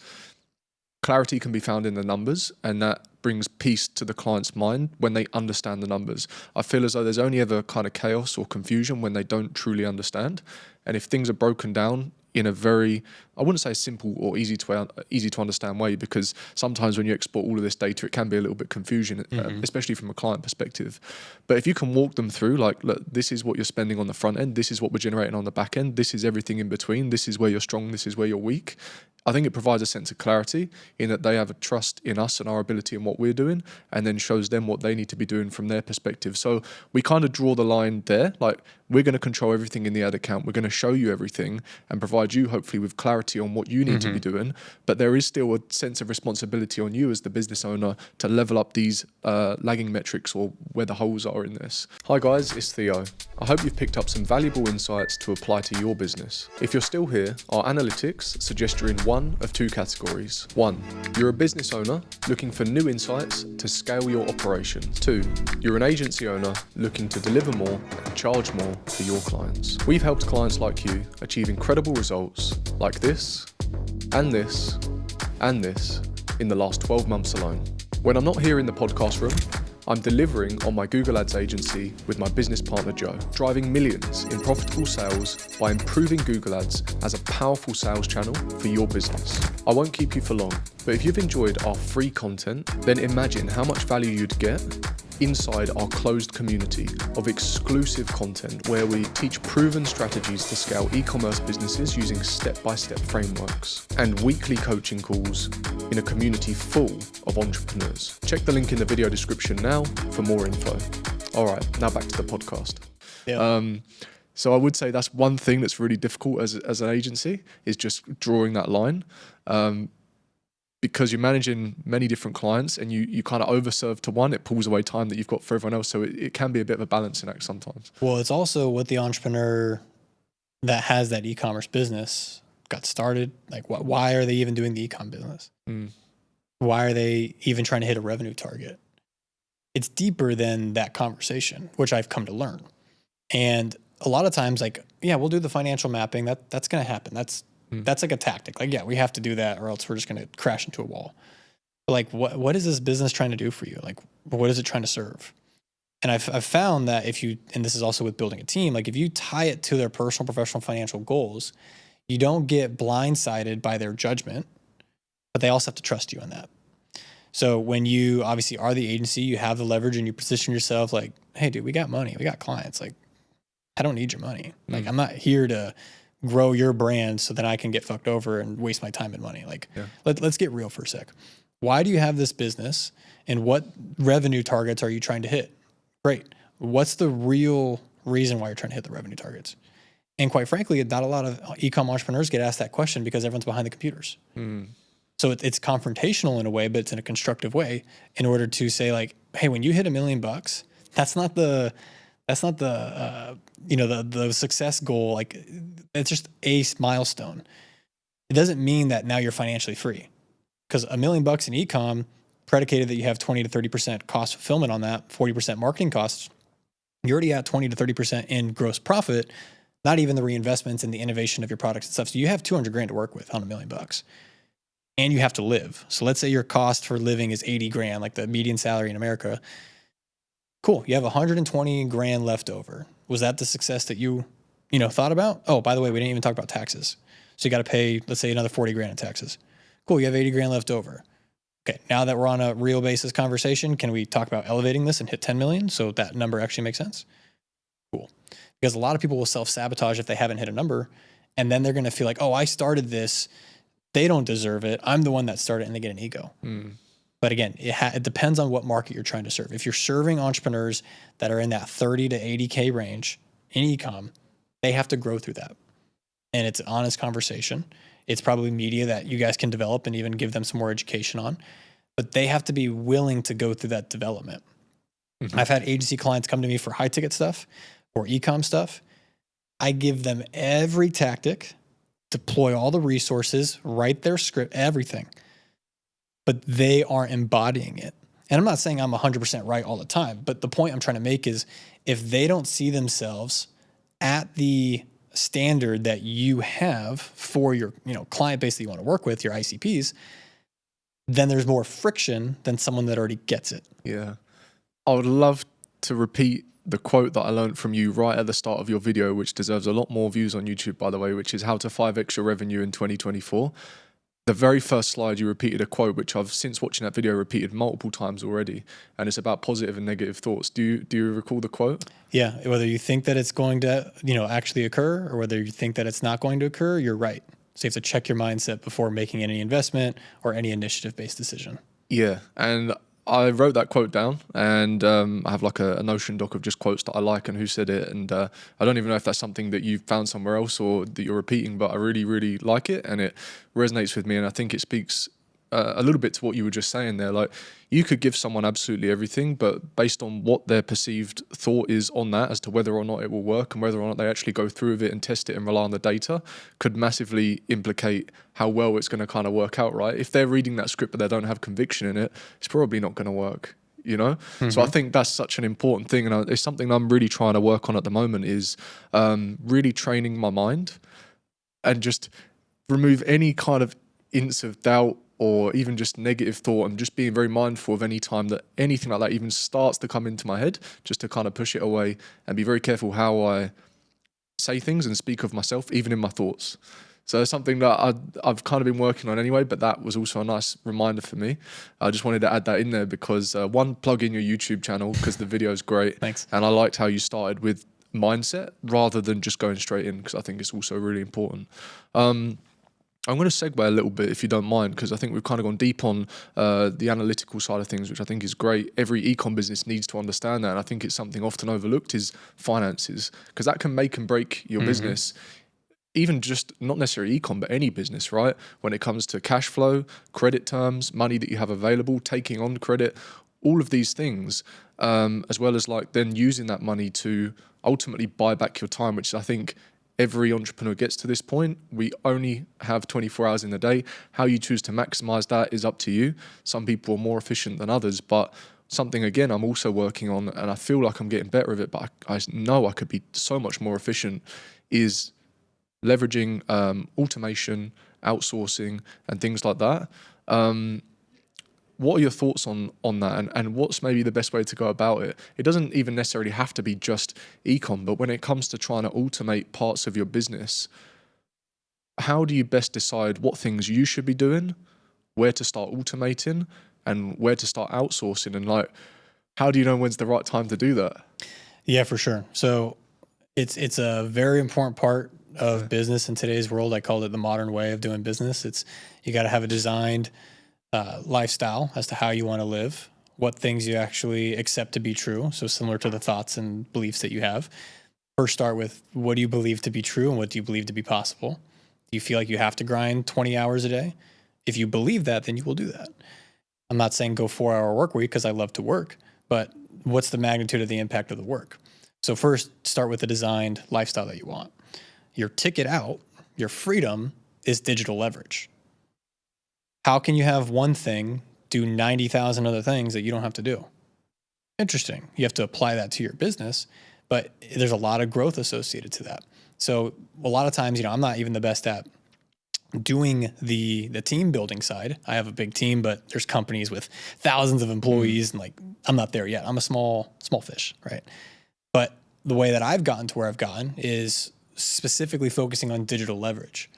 Speaker 3: Clarity can be found in the numbers, and that brings peace to the client's mind when they understand the numbers. I feel as though there's only ever kind of chaos or confusion when they don't truly understand. And if things are broken down in a very, I wouldn't say simple or easy to understand way, because sometimes when you export all of this data, it can be a little bit confusing, especially from a client perspective. But if you can walk them through, like, look, this is what you're spending on the front end, this is what we're generating on the back end, this is everything in between, this is where you're strong, this is where you're weak. I think it provides a sense of clarity in that they have a trust in us and our ability and what we're doing, and then shows them what they need to be doing from their perspective. So we kind of draw the line there. Like, we're going to control everything in the ad account. We're going to show you everything and provide you hopefully with clarity on what you need to be doing. But there is still a sense of responsibility on you as the business owner to level up these lagging metrics or where the holes are in this. Hi guys, it's Theo. I hope you've picked up some valuable insights to apply to your business. If you're still here, our analytics suggest you're in one of two categories. 1, you're a business owner looking for new insights to scale your operations. 2, you're an agency owner looking to deliver more and charge more for your clients. We've helped clients like you achieve incredible results like this, and this, and this in the last 12 months alone. When I'm not here in the podcast room, I'm delivering on my Google Ads agency with my business partner Joe, driving millions in profitable sales by improving Google Ads as a powerful sales channel for your business. I won't keep you for long, but if you've enjoyed our free content, then imagine how much value you'd get inside our closed community of exclusive content where we teach proven strategies to scale e-commerce businesses using step-by-step frameworks, and weekly coaching calls in a community full of entrepreneurs. Check the link in the video description now for more info. All right, now back to the podcast.
Speaker 2: Yeah.
Speaker 3: So I would say that's one thing that's really difficult as an agency, is just drawing that line. Because you're managing many different clients and you kind of overserve to one, it pulls away time that you've got for everyone else. So it can be a bit of a balancing act sometimes.
Speaker 2: Well, it's also what the entrepreneur that has that e-commerce business got started. Like, why are they even doing the e-com business? Why are they even trying to hit a revenue target? It's deeper than that conversation, which I've come to learn. And a lot of times, like, yeah, we'll do the financial mapping. That's going to happen. That's like a tactic. Like, yeah, we have to do that or else we're just going to crash into a wall. But like, what is this business trying to do for you? Like, what is it trying to serve? And I've found that and this is also with building a team, like if you tie it to their personal, professional, financial goals, you don't get blindsided by their judgment, but they also have to trust you in that. So when you obviously are the agency, you have the leverage and you position yourself like, hey dude, we got money, we got clients. Like, I don't need your money. Like, I'm not here to grow your brand so that I can get fucked over and waste my time and money. Like, let's get real for a sec. Why do you have this business and what revenue targets are you trying to hit? Great. What's the real reason why you're trying to hit the revenue targets? And quite frankly, not a lot of e-com entrepreneurs get asked that question because everyone's behind the computers. So it's confrontational in a way, but it's in a constructive way in order to say like, hey, when you hit $1 million, that's not the success goal. Like, it's just a milestone. It doesn't mean that now you're financially free, because $1 million in e-com predicated that you have 20 to 30% cost fulfillment on that, 40% marketing costs. You're already at 20 to 30% in gross profit, not even the reinvestments and the innovation of your products and stuff. So you have 200 grand to work with on $1 million, and you have to live. So let's say your cost for living is 80 grand, like the median salary in America. Cool. You have 120 grand left over. Was that the success that you thought about? Oh, by the way, we didn't even talk about taxes. So you got to pay, let's say, another 40 grand in taxes. Cool. You have 80 grand left over. Okay. Now that we're on a real basis conversation, can we talk about elevating this and hit 10 million so that number actually makes sense? Cool. Because a lot of people will self-sabotage if they haven't hit a number, and then they're going to feel like, oh, I started this. They don't deserve it. I'm the one that started, and they get an ego. But again, it depends on what market you're trying to serve. If you're serving entrepreneurs that are in that 30 to 80K range in e-com, they have to grow through that. And it's an honest conversation. It's probably media that you guys can develop and even give them some more education on. But they have to be willing to go through that development. I've had agency clients come to me for high ticket stuff or e-com stuff. I give them every tactic, deploy all the resources, write their script, everything. But they aren't embodying it. And I'm not saying I'm 100% right all the time, but the point I'm trying to make is if they don't see themselves at the standard that you have for your client base that you want to work with, your ICPs, then there's more friction than someone that already gets it.
Speaker 3: Yeah. I would love to repeat the quote that I learned from you right at the start of your video, which deserves a lot more views on YouTube, by the way, which is how to 5x your revenue in 2024. The very first slide, you repeated a quote, which I've since watching that video repeated multiple times already. And it's about positive and negative thoughts. Do you recall the quote?
Speaker 2: Yeah. Whether you think that it's going to, actually occur, or whether you think that it's not going to occur, you're right. So you have to check your mindset before making any investment or any initiative-based decision.
Speaker 3: Yeah. And I wrote that quote down, and I have like a Notion doc of just quotes that I like and who said it. And I don't even know if that's something that you've found somewhere else or that you're repeating, but I really, really like it, and it resonates with me. And I think it speaks a little bit to what you were just saying there. Like, you could give someone absolutely everything, but based on what their perceived thought is on that as to whether or not it will work and whether or not they actually go through with it and test it and rely on the data, could massively implicate how well it's going to kind of work out, right? If they're reading that script but they don't have conviction in it, it's probably not going to work, So I think that's such an important thing, and it's something I'm really trying to work on at the moment, is really training my mind and just remove any kind of inch of doubt or even just negative thought, and just being very mindful of any time that anything like that even starts to come into my head, just to kind of push it away and be very careful how I say things and speak of myself, even in my thoughts. So it's something that I've kind of been working on anyway, but that was also a nice reminder for me. I just wanted to add that in there because one, plug in your YouTube channel because the video is great.
Speaker 2: Thanks.
Speaker 3: And I liked how you started with mindset rather than just going straight in, because I think it's also really important. I'm going to segue a little bit, if you don't mind, because I think we've kind of gone deep on the analytical side of things, which I think is great. Every ecom business needs to understand that, and I think it's something often overlooked, is finances, because that can make and break your business. Even just not necessarily ecom, but any business, right? When it comes to cash flow, credit terms, money that you have available, taking on credit, all of these things, as well as like then using that money to ultimately buy back your time, which I think every entrepreneur gets to this point. We only have 24 hours in the day. How you choose to maximize that is up to you. Some people are more efficient than others, but something, again, I'm also working on, and I feel like I'm getting better at it, but I know I could be so much more efficient, is leveraging automation, outsourcing, and things like that. What are your thoughts on that, and what's maybe the best way to go about it? It doesn't even necessarily have to be just ecom, but when it comes to trying to automate parts of your business, how do you best decide what things you should be doing, where to start automating, and where to start outsourcing? And like, how do you know when's the right time to do that?
Speaker 2: Yeah, for sure. So it's a very important part of business in today's world. I call it the modern way of doing business. You got to have a designed lifestyle as to how you want to live, what things you actually accept to be true. So similar to the thoughts and beliefs that you have. First, start with, what do you believe to be true and what do you believe to be possible? Do you feel like you have to grind 20 hours a day? If you believe that, then you will do that. I'm not saying go 4-hour work week, because I love to work, but what's the magnitude of the impact of the work? So first, start with the designed lifestyle that you want. Your ticket out, your freedom, is digital leverage. How can you have one thing do 90,000 other things that you don't have to do? Interesting. You have to apply that to your business, but there's a lot of growth associated to that. So a lot of times, I'm not even the best at doing the team building side. I have a big team, but there's companies with thousands of employees, and like, I'm not there yet. I'm a small fish, right? But the way that I've gotten to where I've gotten is specifically focusing on digital leverage.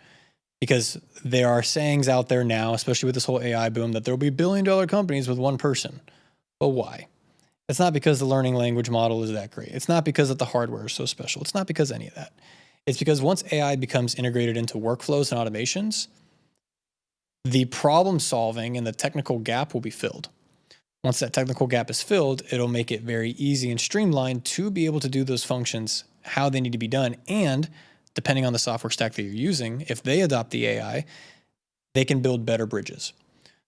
Speaker 2: Because there are sayings out there now, especially with this whole AI boom, that there will be billion-dollar companies with one person. But why? It's not because the learning language model is that great. It's not because that the hardware is so special. It's not because any of that. It's because once AI becomes integrated into workflows and automations, the problem solving and the technical gap will be filled. Once that technical gap is filled, it'll make it very easy and streamlined to be able to do those functions how they need to be done. And depending on the software stack that you're using, if they adopt the AI, they can build better bridges.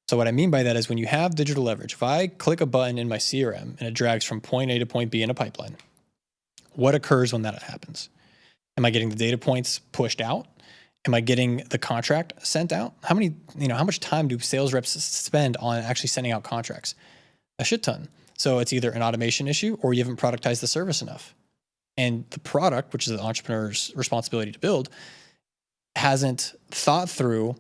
Speaker 2: So what I mean by that is, when you have digital leverage, if I click a button in my CRM and it drags from point A to point B in a pipeline, what occurs when that happens? Am I getting the data points pushed out? Am I getting the contract sent out? How much time do sales reps spend on actually sending out contracts? A shit ton. So it's either an automation issue or you haven't productized the service enough. And the product, which is the entrepreneur's responsibility to build, hasn't thought through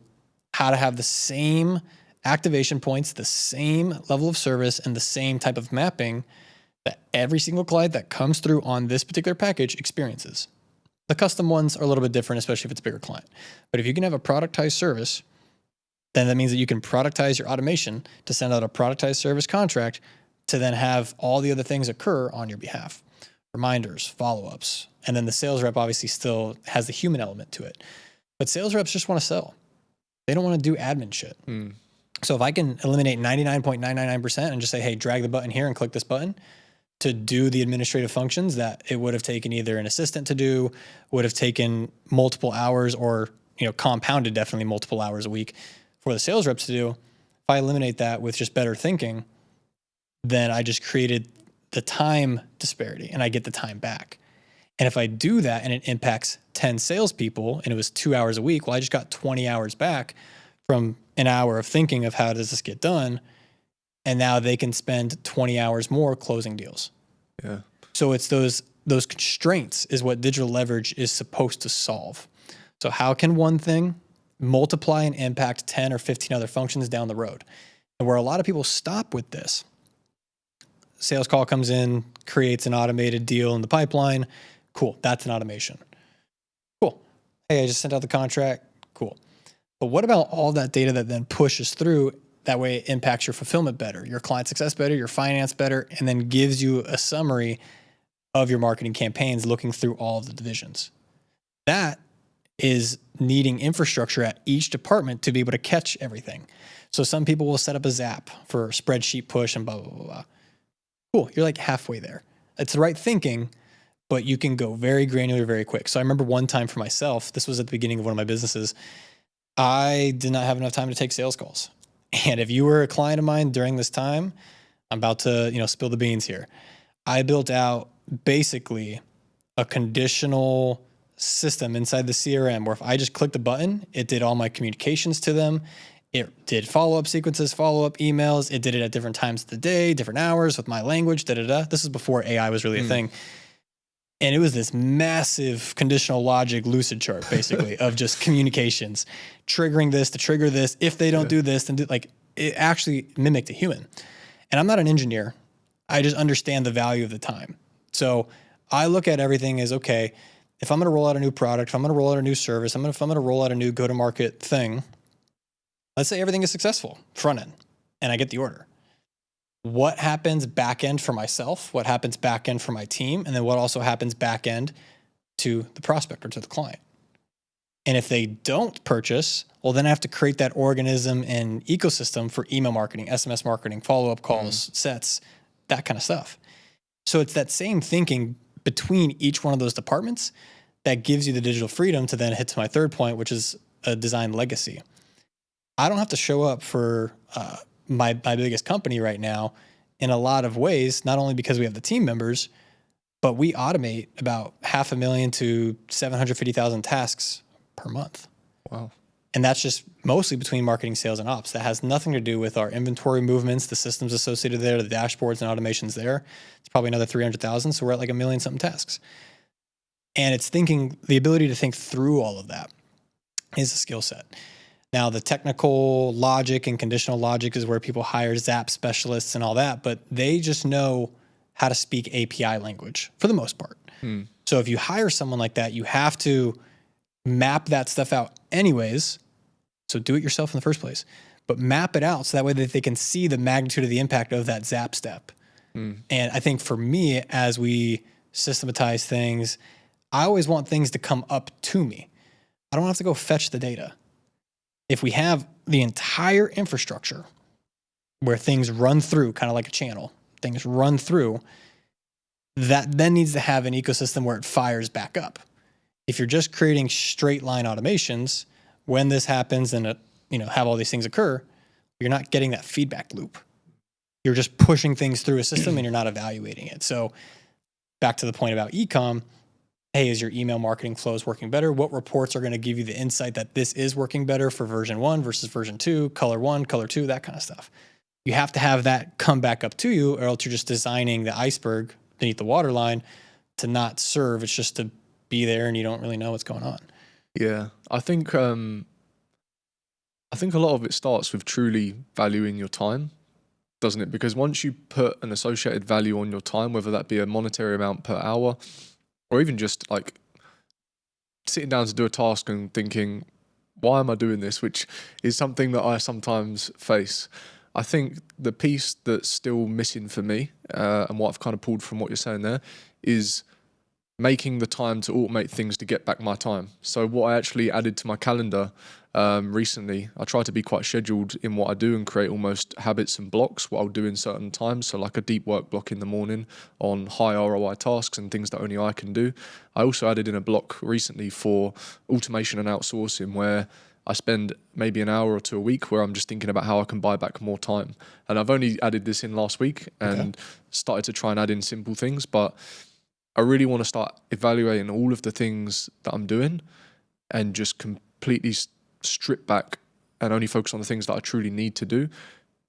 Speaker 2: how to have the same activation points, the same level of service, and the same type of mapping that every single client that comes through on this particular package experiences. The custom ones are a little bit different, especially if it's a bigger client. But if you can have a productized service, then that means that you can productize your automation to send out a productized service contract to then have all the other things occur on your behalf. Reminders, follow-ups. And then the sales rep obviously still has the human element to it. But sales reps just want to sell. They don't want to do admin shit. So if I can eliminate 99.999% and just say, hey, drag the button here and click this button to do the administrative functions that it would have taken either an assistant to do, would have taken multiple hours, or compounded definitely multiple hours a week for the sales reps to do. If I eliminate that with just better thinking, then I just created the time disparity and I get the time back. And if I do that and it impacts 10 salespeople and it was 2 hours a week, well, I just got 20 hours back from an hour of thinking of how does this get done. And now they can spend 20 hours more closing deals.
Speaker 3: Yeah.
Speaker 2: So it's those constraints is what digital leverage is supposed to solve. So how can one thing multiply and impact 10 or 15 other functions down the road? And where a lot of people stop with this, sales call comes in, creates an automated deal in the pipeline. Cool. That's an automation. Cool. Hey, I just sent out the contract. Cool. But what about all that data that then pushes through? That way it impacts your fulfillment better, your client success better, your finance better, and then gives you a summary of your marketing campaigns looking through all of the divisions. That is needing infrastructure at each department to be able to catch everything. So some people will set up a Zap for spreadsheet push and blah, blah, blah, blah. Cool. You're like halfway there. It's the right thinking, but you can go very granular very quick. So I remember one time for myself, this was at the beginning of one of my businesses, I did not have enough time to take sales calls. And if you were a client of mine during this time, I'm about to, spill the beans here. I built out basically a conditional system inside the CRM where if I just clicked the button, it did all my communications to them. It did follow-up sequences, follow-up emails. It did it at different times of the day, different hours with my language, This is before AI was really a thing. And it was this massive conditional logic lucid chart, basically, of just communications, triggering this to trigger this. If they don't do this, then it actually mimicked a human. And I'm not an engineer. I just understand the value of the time. So I look at everything as, okay, if I'm going to roll out a new product, if I'm going to roll out a new service, if I'm going to roll out a new go-to-market thing, let's say everything is successful, front end, and I get the order. What happens back end for myself? What happens back end for my team? And then what also happens back end to the prospect or to the client? And if they don't purchase, well, then I have to create that organism and ecosystem for email marketing, SMS marketing, follow-up calls, sets, that kind of stuff. So it's that same thinking between each one of those departments that gives you the digital freedom to then hit to my third point, which is a design legacy. I don't have to show up for my biggest company right now in a lot of ways, not only because we have the team members, but we automate about 500,000 to 750,000 tasks per month.
Speaker 3: Wow.
Speaker 2: And that's just mostly between marketing, sales, and ops. That has nothing to do with our inventory movements, the systems associated there, the dashboards and automations there. It's probably another 300,000. So we're at like 1 million something tasks. And it's the ability to think through all of that is a skill set. Now, the technical logic and conditional logic is where people hire Zap specialists and all that, but they just know how to speak API language for the most part. So if you hire someone like that, you have to map that stuff out anyways. So do it yourself in the first place, but map it out so that way that they can see the magnitude of the impact of that Zap step. And I think for me, as we systematize things, I always want things to come up to me. I don't have to go fetch the data. If we have the entire infrastructure where things run through, kind of like a channel, things run through, that then needs to have an ecosystem where it fires back up. If you're just creating straight line automations, when this happens and have all these things occur, you're not getting that feedback loop. You're just pushing things through a system and you're not evaluating it. So back to the point about Ecom, hey, is your email marketing flows working better? What reports are going to give you the insight that this is working better for version 1 versus version 2, color 1, color 2, that kind of stuff. You have to have that come back up to you, or else you're just designing the iceberg beneath the waterline to not serve. It's just to be there and you don't really know what's going on.
Speaker 3: Yeah, I think I think a lot of it starts with truly valuing your time, doesn't it? Because once you put an associated value on your time, whether that be a monetary amount per hour or even just like sitting down to do a task and thinking, why am I doing this? Which is something that I sometimes face. I think the piece that's still missing for me, and what I've kind of pulled from what you're saying there, is making the time to automate things to get back my time. So what I actually added to my calendar recently, I try to be quite scheduled in what I do and create almost habits and blocks, what I'll do in certain times. So like a deep work block in the morning on high ROI tasks and things that only I can do. I also added in a block recently for automation and outsourcing, where I spend maybe an hour or two a week where I'm just thinking about how I can buy back more time. And I've only added this in last week and started to try and add in simple things, but I really want to start evaluating all of the things that I'm doing and just completely strip back and only focus on the things that I truly need to do.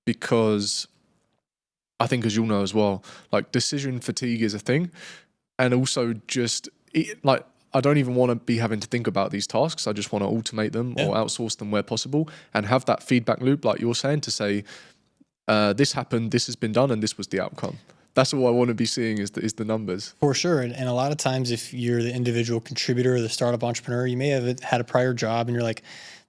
Speaker 3: Because I think, as you'll know as well, like decision fatigue is a thing. And also just like, I don't even want to be having to think about these tasks. I just want to automate them or outsource them where possible and have that feedback loop, like you're saying, to say, this happened, this has been done, and this was the outcome. That's all I want to be seeing is the numbers.
Speaker 2: For sure. And a lot of times if you're the individual contributor or the startup entrepreneur, you may have had a prior job and you're like,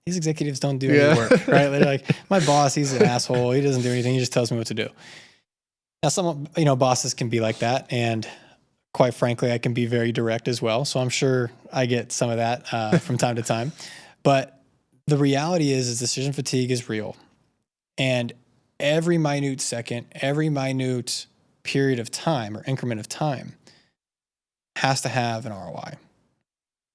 Speaker 2: these executives don't do any work, right? They're like, my boss, he's an asshole. He doesn't do anything. He just tells me what to do. Now, some, bosses can be like that. And quite frankly, I can be very direct as well. So I'm sure I get some of that from time to time. But the reality is decision fatigue is real. And every minute second, every minute period of time or increment of time has to have an ROI.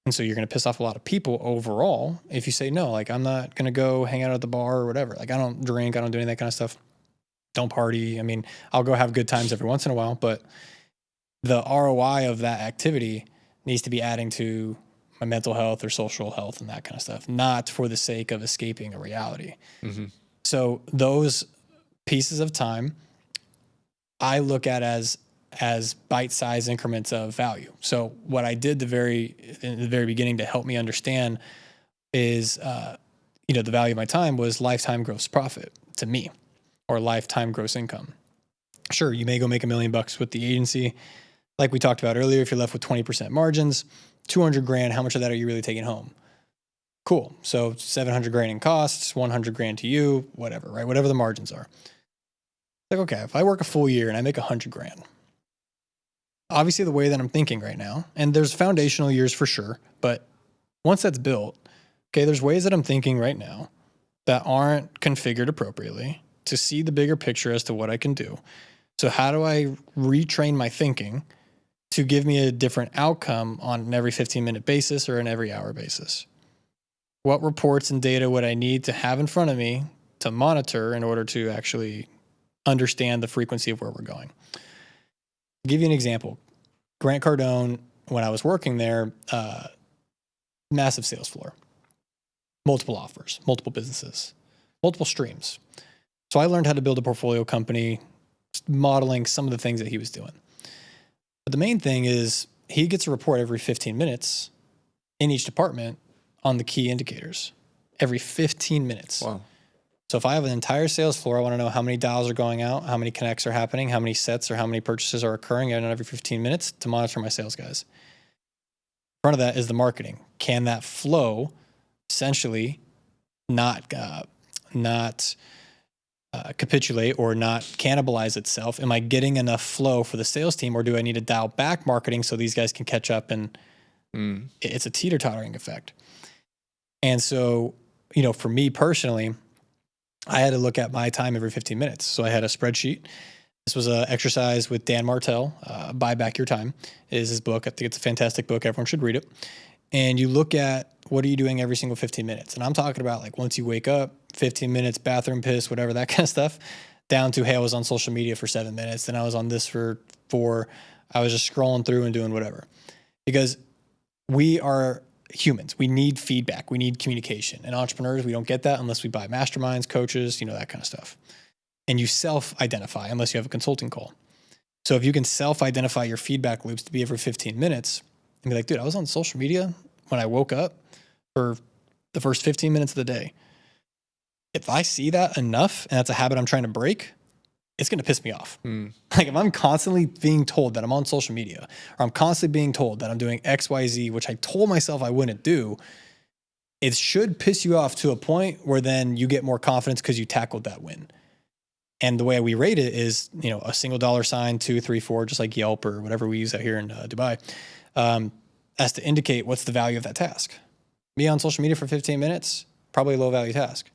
Speaker 2: And so you're going to piss off a lot of people overall if you say, no, like I'm not going to go hang out at the bar or whatever. Like I don't drink, I don't do any of that kind of stuff. Don't party. I mean, I'll go have good times every once in a while, but the ROI of that activity needs to be adding to my mental health or social health and that kind of stuff, not for the sake of escaping a reality. Mm-hmm. So those pieces of time I look at as bite-sized increments of value. So what I did in the very beginning to help me understand is, the value of my time was lifetime gross profit to me, or lifetime gross income. Sure, you may go make $1 million with the agency. Like we talked about earlier, if you're left with 20% margins, $200,000, how much of that are you really taking home? Cool. So $700,000 in costs, $100,000 to you, whatever, right? Whatever the margins are. Like, okay, if I work a full year and I make $100,000, obviously the way that I'm thinking right now, and there's foundational years for sure, but once that's built, okay, there's ways that I'm thinking right now that aren't configured appropriately to see the bigger picture as to what I can do. So how do I retrain my thinking to give me a different outcome on an every 15-minute basis or an every hour basis? What reports and data would I need to have in front of me to monitor in order to actually understand the frequency of where we're going? I'll give you an example. Grant Cardone, when I was working there, massive sales floor, multiple offers, multiple businesses, multiple streams. So I learned how to build a portfolio company, modeling some of the things that he was doing. But the main thing is he gets a report every 15 minutes in each department on the key indicators, every 15 minutes.
Speaker 3: Wow.
Speaker 2: So if I have an entire sales floor, I want to know how many dials are going out, how many connects are happening, how many sets or how many purchases are occurring every 15 minutes to monitor my sales guys. In front of that is the marketing. Can that flow essentially not capitulate or not cannibalize itself? Am I getting enough flow for the sales team, or do I need to dial back marketing so these guys can catch up? And it's a teeter-tottering effect. And so, for me personally, I had to look at my time every 15 minutes. So I had a spreadsheet. This was an exercise with Dan Martell. Buy Back Your Time is his book. I think it's a fantastic book. Everyone should read it. And you look at what are you doing every single 15 minutes. And I'm talking about like once you wake up, 15 minutes, bathroom piss, whatever, that kind of stuff, down to, hey, I was on social media for 7 minutes. Then I was on this for 4. I was just scrolling through and doing whatever. Because we are humans. We need feedback. We need communication. And entrepreneurs, we don't get that unless we buy masterminds, coaches, that kind of stuff. And you self-identify unless you have a consulting call. So if you can self-identify your feedback loops to be every 15 minutes and be like, dude, I was on social media when I woke up for the first 15 minutes of the day. if I see that enough and that's a habit I'm trying to break, it's going to piss me off. Like if I'm constantly being told that I'm on social media, or I'm constantly being told that I'm doing X, Y, Z, which I told myself I wouldn't do, it should piss you off to a point where then you get more confidence because you tackled that win. And the way we rate it is, a single $sign, 2, 3, 4, just like Yelp or whatever we use out here in Dubai, as to indicate what's the value of that task. Me on social media for 15 minutes, probably a low value task.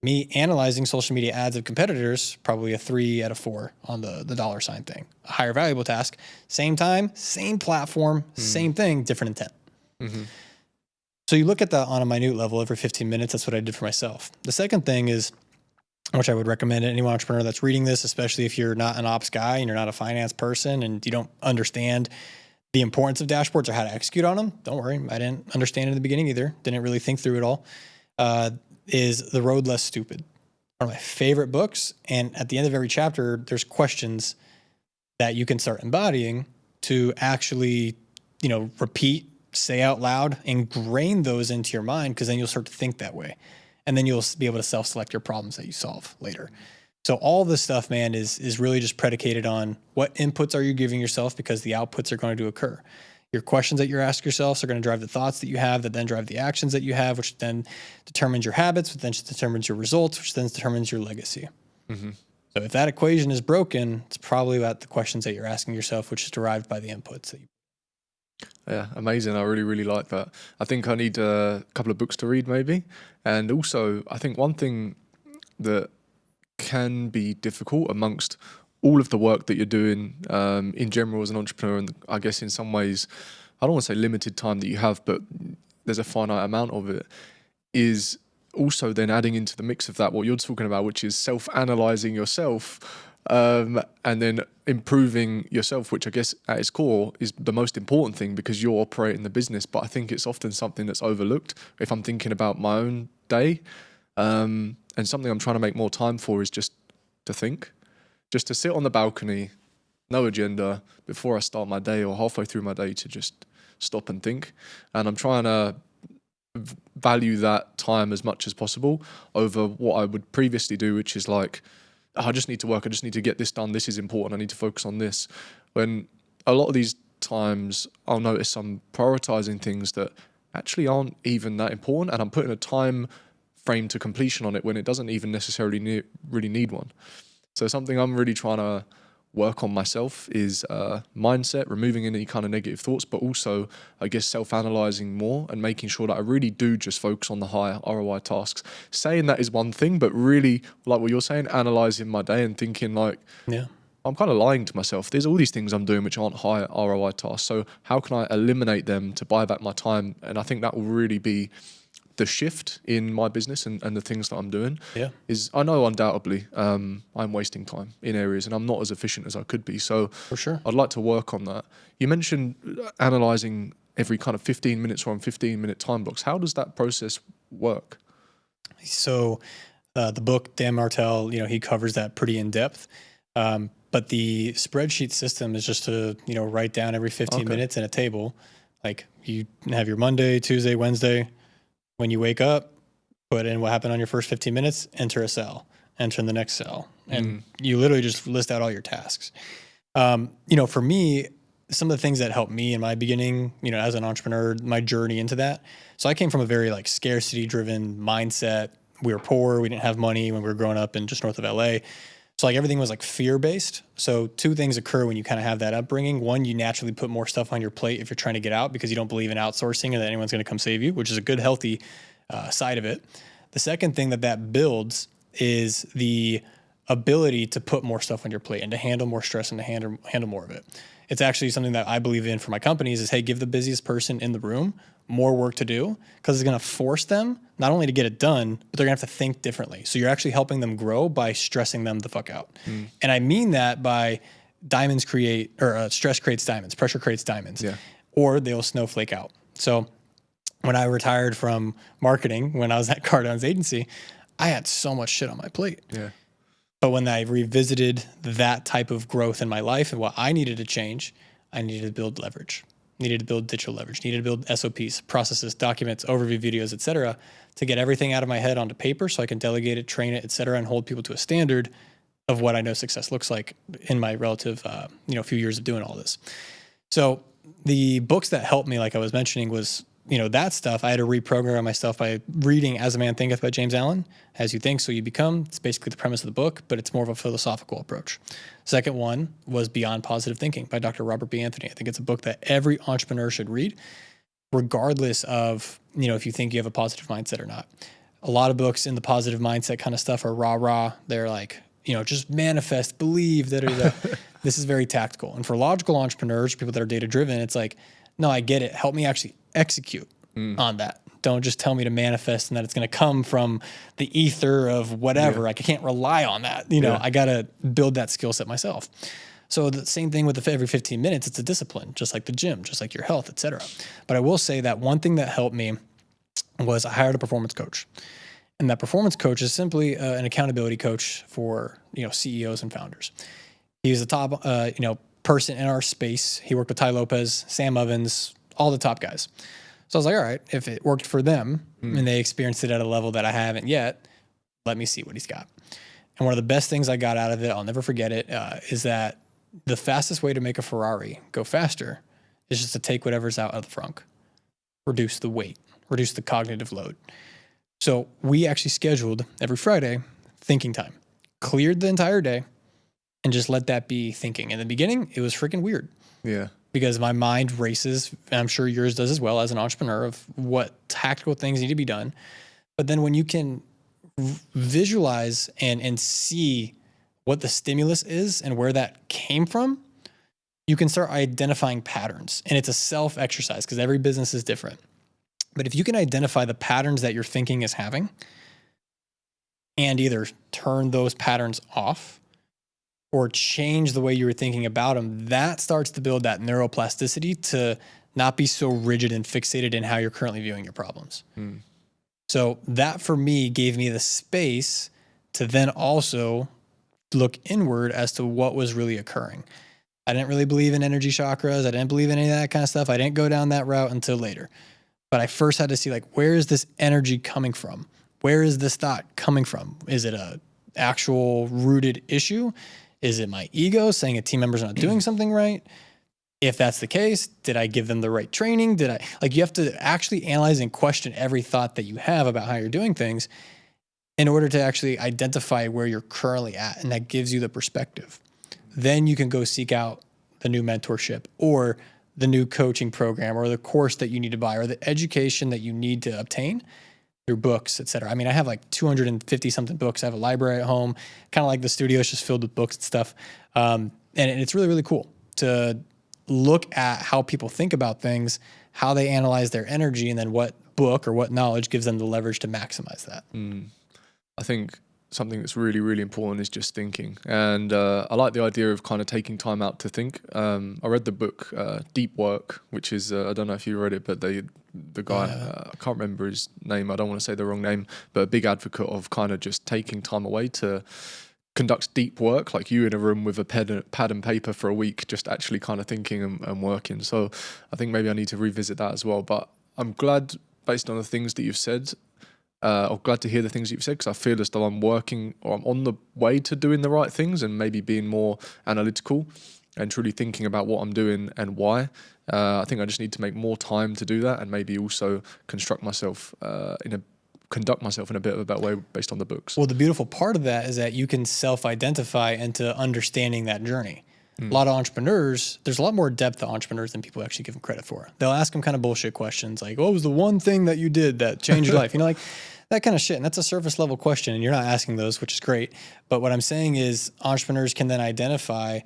Speaker 2: Me analyzing social media ads of competitors, probably a 3 out of 4 on the $sign thing. A higher valuable task, same time, same platform, same thing, different intent.
Speaker 3: Mm-hmm.
Speaker 2: So you look at that on a minute level every 15 minutes. That's what I did for myself. The second thing is, which I would recommend to any entrepreneur that's reading this, especially if you're not an ops guy and you're not a finance person and you don't understand the importance of dashboards or how to execute on them. Don't worry. I didn't understand it in the beginning either. Didn't really think through it all. Is The Road Less Stupid. One of my favorite books. And at the end of every chapter, there's questions that you can start embodying to actually, repeat, say out loud, ingrain those into your mind, because then you'll start to think that way. And then you'll be able to self-select your problems that you solve later. So all this stuff, man, is really just predicated on what inputs are you giving yourself, because the outputs are going to occur. Your questions that you're asking yourself are going to drive the thoughts that you have, that then drive the actions that you have, which then determines your habits, which then determines your results, which then determines your legacy. Mm-hmm. So if that equation is broken, it's probably about the questions that you're asking yourself, which is derived by the inputs that you.
Speaker 3: Yeah, amazing. I really, really like that. I think I need a couple of books to read maybe. And also, I think one thing that can be difficult amongst all of the work that you're doing in general as an entrepreneur, and I guess in some ways, I don't want to say limited time that you have, but there's a finite amount of it, is also then adding into the mix of that what you're talking about, which is self-analyzing yourself and then improving yourself, which I guess at its core is the most important thing because you're operating the business. But I think it's often something that's overlooked. If I'm thinking about my own day, and something I'm trying to make more time for is just to think, just to sit on the balcony, no agenda, before I start my day or halfway through my day, to just stop and think. And I'm trying to value that time as much as possible over what I would previously do, which is like, I just need to work, I just need to get this done, this is important, I need to focus on this. When a lot of these times I'll notice I'm prioritizing things that actually aren't even that important, and I'm putting a time frame to completion on it when it doesn't even necessarily really need one. So something I'm really trying to work on myself is mindset, removing any kind of negative thoughts, but also, I guess, self-analyzing more and making sure that I really do just focus on the higher ROI tasks. Saying that is one thing, but really, like what you're saying, analyzing my day and thinking like, yeah, I'm kind of lying to myself. There's all these things I'm doing which aren't higher ROI tasks. So how can I eliminate them to buy back my time? And I think that will really be the shift in my business and the things that I'm doing. Yeah, is I know undoubtedly I'm wasting time in areas and I'm not as efficient as I could be. So for sure, I'd like to work on that. You mentioned analyzing every kind of 15 minutes or on 15-minute time blocks. How does that process work?
Speaker 2: So the book, Dan Martell, he covers that pretty in depth. But the spreadsheet system is just to, write down every 15 minutes in a table. Like you have your Monday, Tuesday, Wednesday. When you wake up, put in what happened on your first 15 minutes, enter a cell, enter in the next cell. And you literally just list out all your tasks. For me, some of the things that helped me in my beginning, as an entrepreneur, my journey into that. So I came from a very scarcity driven mindset. We were poor. We didn't have money when we were growing up in just north of LA. So everything was fear based. So two things occur when you kind of have that upbringing. One, you naturally put more stuff on your plate if you're trying to get out because you don't believe in outsourcing and that anyone's going to come save you, which is a good, healthy side of it. The second thing that builds is the ability to put more stuff on your plate and to handle more stress and to handle more of it. It's actually something that I believe in for my companies is, hey, give the busiest person in the room more work to do because it's going to force them not only to get it done, but they're going to have to think differently. So you're actually helping them grow by stressing them the fuck out. And I mean that by stress creates diamonds, pressure creates diamonds, or they'll snowflake out. So when I retired from marketing, when I was at Cardon's agency, I had so much shit on my plate. Yeah. But when I revisited that type of growth in my life and what I needed to change, I needed to build leverage. needed to build digital leverage, needed to build SOPs, processes, documents, overview videos, et cetera, to get everything out of my head onto paper so I can delegate it, train it, et cetera, and hold people to a standard of what I know success looks like in my relative, few years of doing all this. So the books that helped me, like I was mentioning, was, that stuff. I had to reprogram myself by reading As a Man Thinketh by James Allen. As you think, so you become. It's basically the premise of the book, but it's more of a philosophical approach. Second one was Beyond Positive Thinking by Dr. Robert B. Anthony. I think it's a book that every entrepreneur should read, regardless of, if you think you have a positive mindset or not. A lot of books in the positive mindset kind of stuff are rah-rah. They're like, just manifest, believe, da-da-da. This is very tactical. And for logical entrepreneurs, people that are data-driven, it's like, no, I get it. Help me actually execute on that. Don't just tell me to manifest and that it's going to come from the ether of whatever. Like, I can't rely on that. I got to build that skill set myself. So the same thing with every 15 minutes, it's a discipline, just like the gym, just like your health, et cetera. But I will say that one thing that helped me was I hired a performance coach. And that performance coach is simply an accountability coach for, CEOs and founders. He was the top, person in our space. He worked with Ty Lopez, Sam Ovens, all the top guys. So I was like, all right, if it worked for them and they experienced it at a level that I haven't yet, let me see what he's got. And one of the best things I got out of it, I'll never forget it, is that the fastest way to make a Ferrari go faster is just to take whatever's out of the frunk, reduce the weight, reduce the cognitive load. So we actually scheduled every Friday thinking time, cleared the entire day, and just let that be thinking. In the beginning, it was freaking weird. Yeah. Because my mind races, and I'm sure yours does as well as an entrepreneur, of what tactical things need to be done. But then when you can visualize and see what the stimulus is and where that came from, you can start identifying patterns. And it's a self-exercise because every business is different. But if you can identify the patterns that your thinking is having and either turn those patterns off or change the way you were thinking about them, that starts to build that neuroplasticity to not be so rigid and fixated in how you're currently viewing your problems. So that for me gave me the space to then also look inward as to what was really occurring. I didn't really believe in energy chakras. I didn't believe in any of that kind of stuff. I didn't go down that route until later. But I first had to see, where is this energy coming from? Where is this thought coming from? Is it a actual rooted issue? Is it my ego saying a team member's not doing something right? If that's the case, did I give them the right training? You have to actually analyze and question every thought that you have about how you're doing things in order to actually identify where you're currently at. And that gives you the perspective. Then you can go seek out the new mentorship or the new coaching program or the course that you need to buy or the education that you need to obtain through books, et cetera. I mean, I have 250 something books. I have a library at home, kind of like the studio is just filled with books and stuff. And it's really, really cool to look at how people think about things, how they analyze their energy, and then what book or what knowledge gives them the leverage to maximize that.
Speaker 3: I think something that's really, really important is just thinking. And I like the idea of kind of taking time out to think. I read the book Deep Work, which is, I don't know if you read it, but the guy, I can't remember his name. I don't want to say the wrong name, but a big advocate of kind of just taking time away to conduct deep work, like you in a room with a pad and paper for a week, just actually kind of thinking and working. So I think maybe I need to revisit that as well. But I'm glad, based on the things that you've said, I'm glad to hear the things you've said, because I feel as though I'm working or I'm on the way to doing the right things and maybe being more analytical and truly thinking about what I'm doing and why. I think I just need to make more time to do that and maybe also conduct myself in a bit of a better way based on the books.
Speaker 2: Well, the beautiful part of that is that you can self-identify into understanding that journey. A lot of entrepreneurs, there's a lot more depth to entrepreneurs than people actually give them credit for. They'll ask them kind of bullshit questions like, what was the one thing that you did that changed your life? That kind of shit. And that's a surface level question. And you're not asking those, which is great. But what I'm saying is entrepreneurs can then identify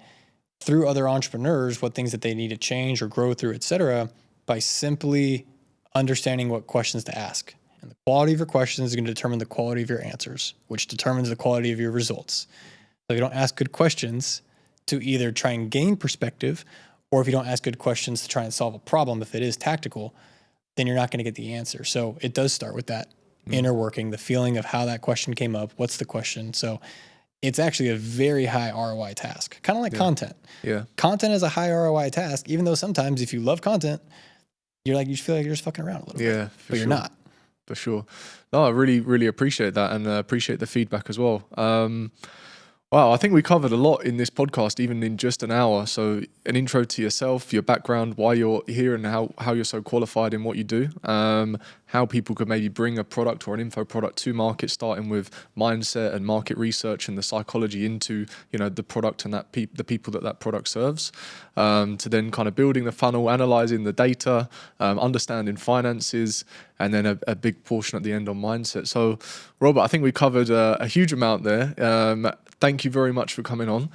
Speaker 2: through other entrepreneurs what things that they need to change or grow through, et cetera, by simply understanding what questions to ask. And the quality of your questions is going to determine the quality of your answers, which determines the quality of your results. So if you don't ask good questions to either try and gain perspective, or if you don't ask good questions to try and solve a problem, if it is tactical, then you're not going to get the answer. So it does start with that inner working, the feeling of how that question came up. What's the question? So it's actually a very high ROI task, kind of like content.
Speaker 3: Yeah.
Speaker 2: Content is a high ROI task, even though sometimes if you love content, you feel like you're just fucking around a little bit.
Speaker 3: Yeah,
Speaker 2: but you're not.
Speaker 3: For sure. No, I really, really appreciate that, and appreciate the feedback as well. Wow, I think we covered a lot in this podcast, even in just an hour. So an intro to yourself, your background, why you're here, and how you're so qualified in what you do. How people could maybe bring a product or an info product to market, starting with mindset and market research and the psychology into, the product and the people that product serves. To then kind of building the funnel, analyzing the data, understanding finances, and then a big portion at the end on mindset. So, Robert, I think we covered a huge amount there. Thank you very much for coming on.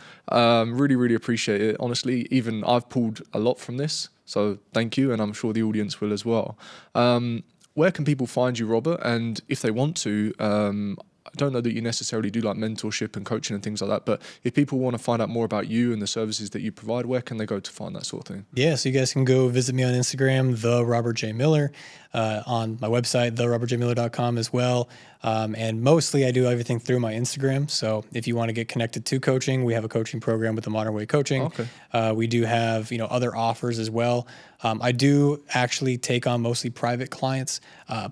Speaker 3: Really, really appreciate it. Honestly, even I've pulled a lot from this. So thank you, and I'm sure the audience will as well. Where can people find you, Robert? And if they want to, I don't know that you necessarily do like mentorship and coaching and things like that, but if people want to find out more about you and the services that you provide, where can they go to find that sort of thing?
Speaker 2: Yeah, so you guys can go visit me on Instagram, the Robert J. Miller, on my website, therobertjmiller.com as well. And mostly I do everything through my Instagram. So if you want to get connected to coaching, we have a coaching program with the Modern Way Coaching.
Speaker 3: Okay.
Speaker 2: We do have, other offers as well. I do actually take on mostly private clients,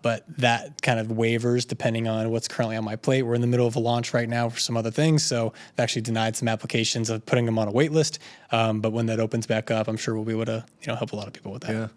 Speaker 2: but that kind of wavers depending on what's currently on my plate. We're in the middle of a launch right now for some other things. So I've actually denied some applications of putting them on a wait list. But when that opens back up, I'm sure we'll be able to, help a lot of people with that.
Speaker 3: Yeah.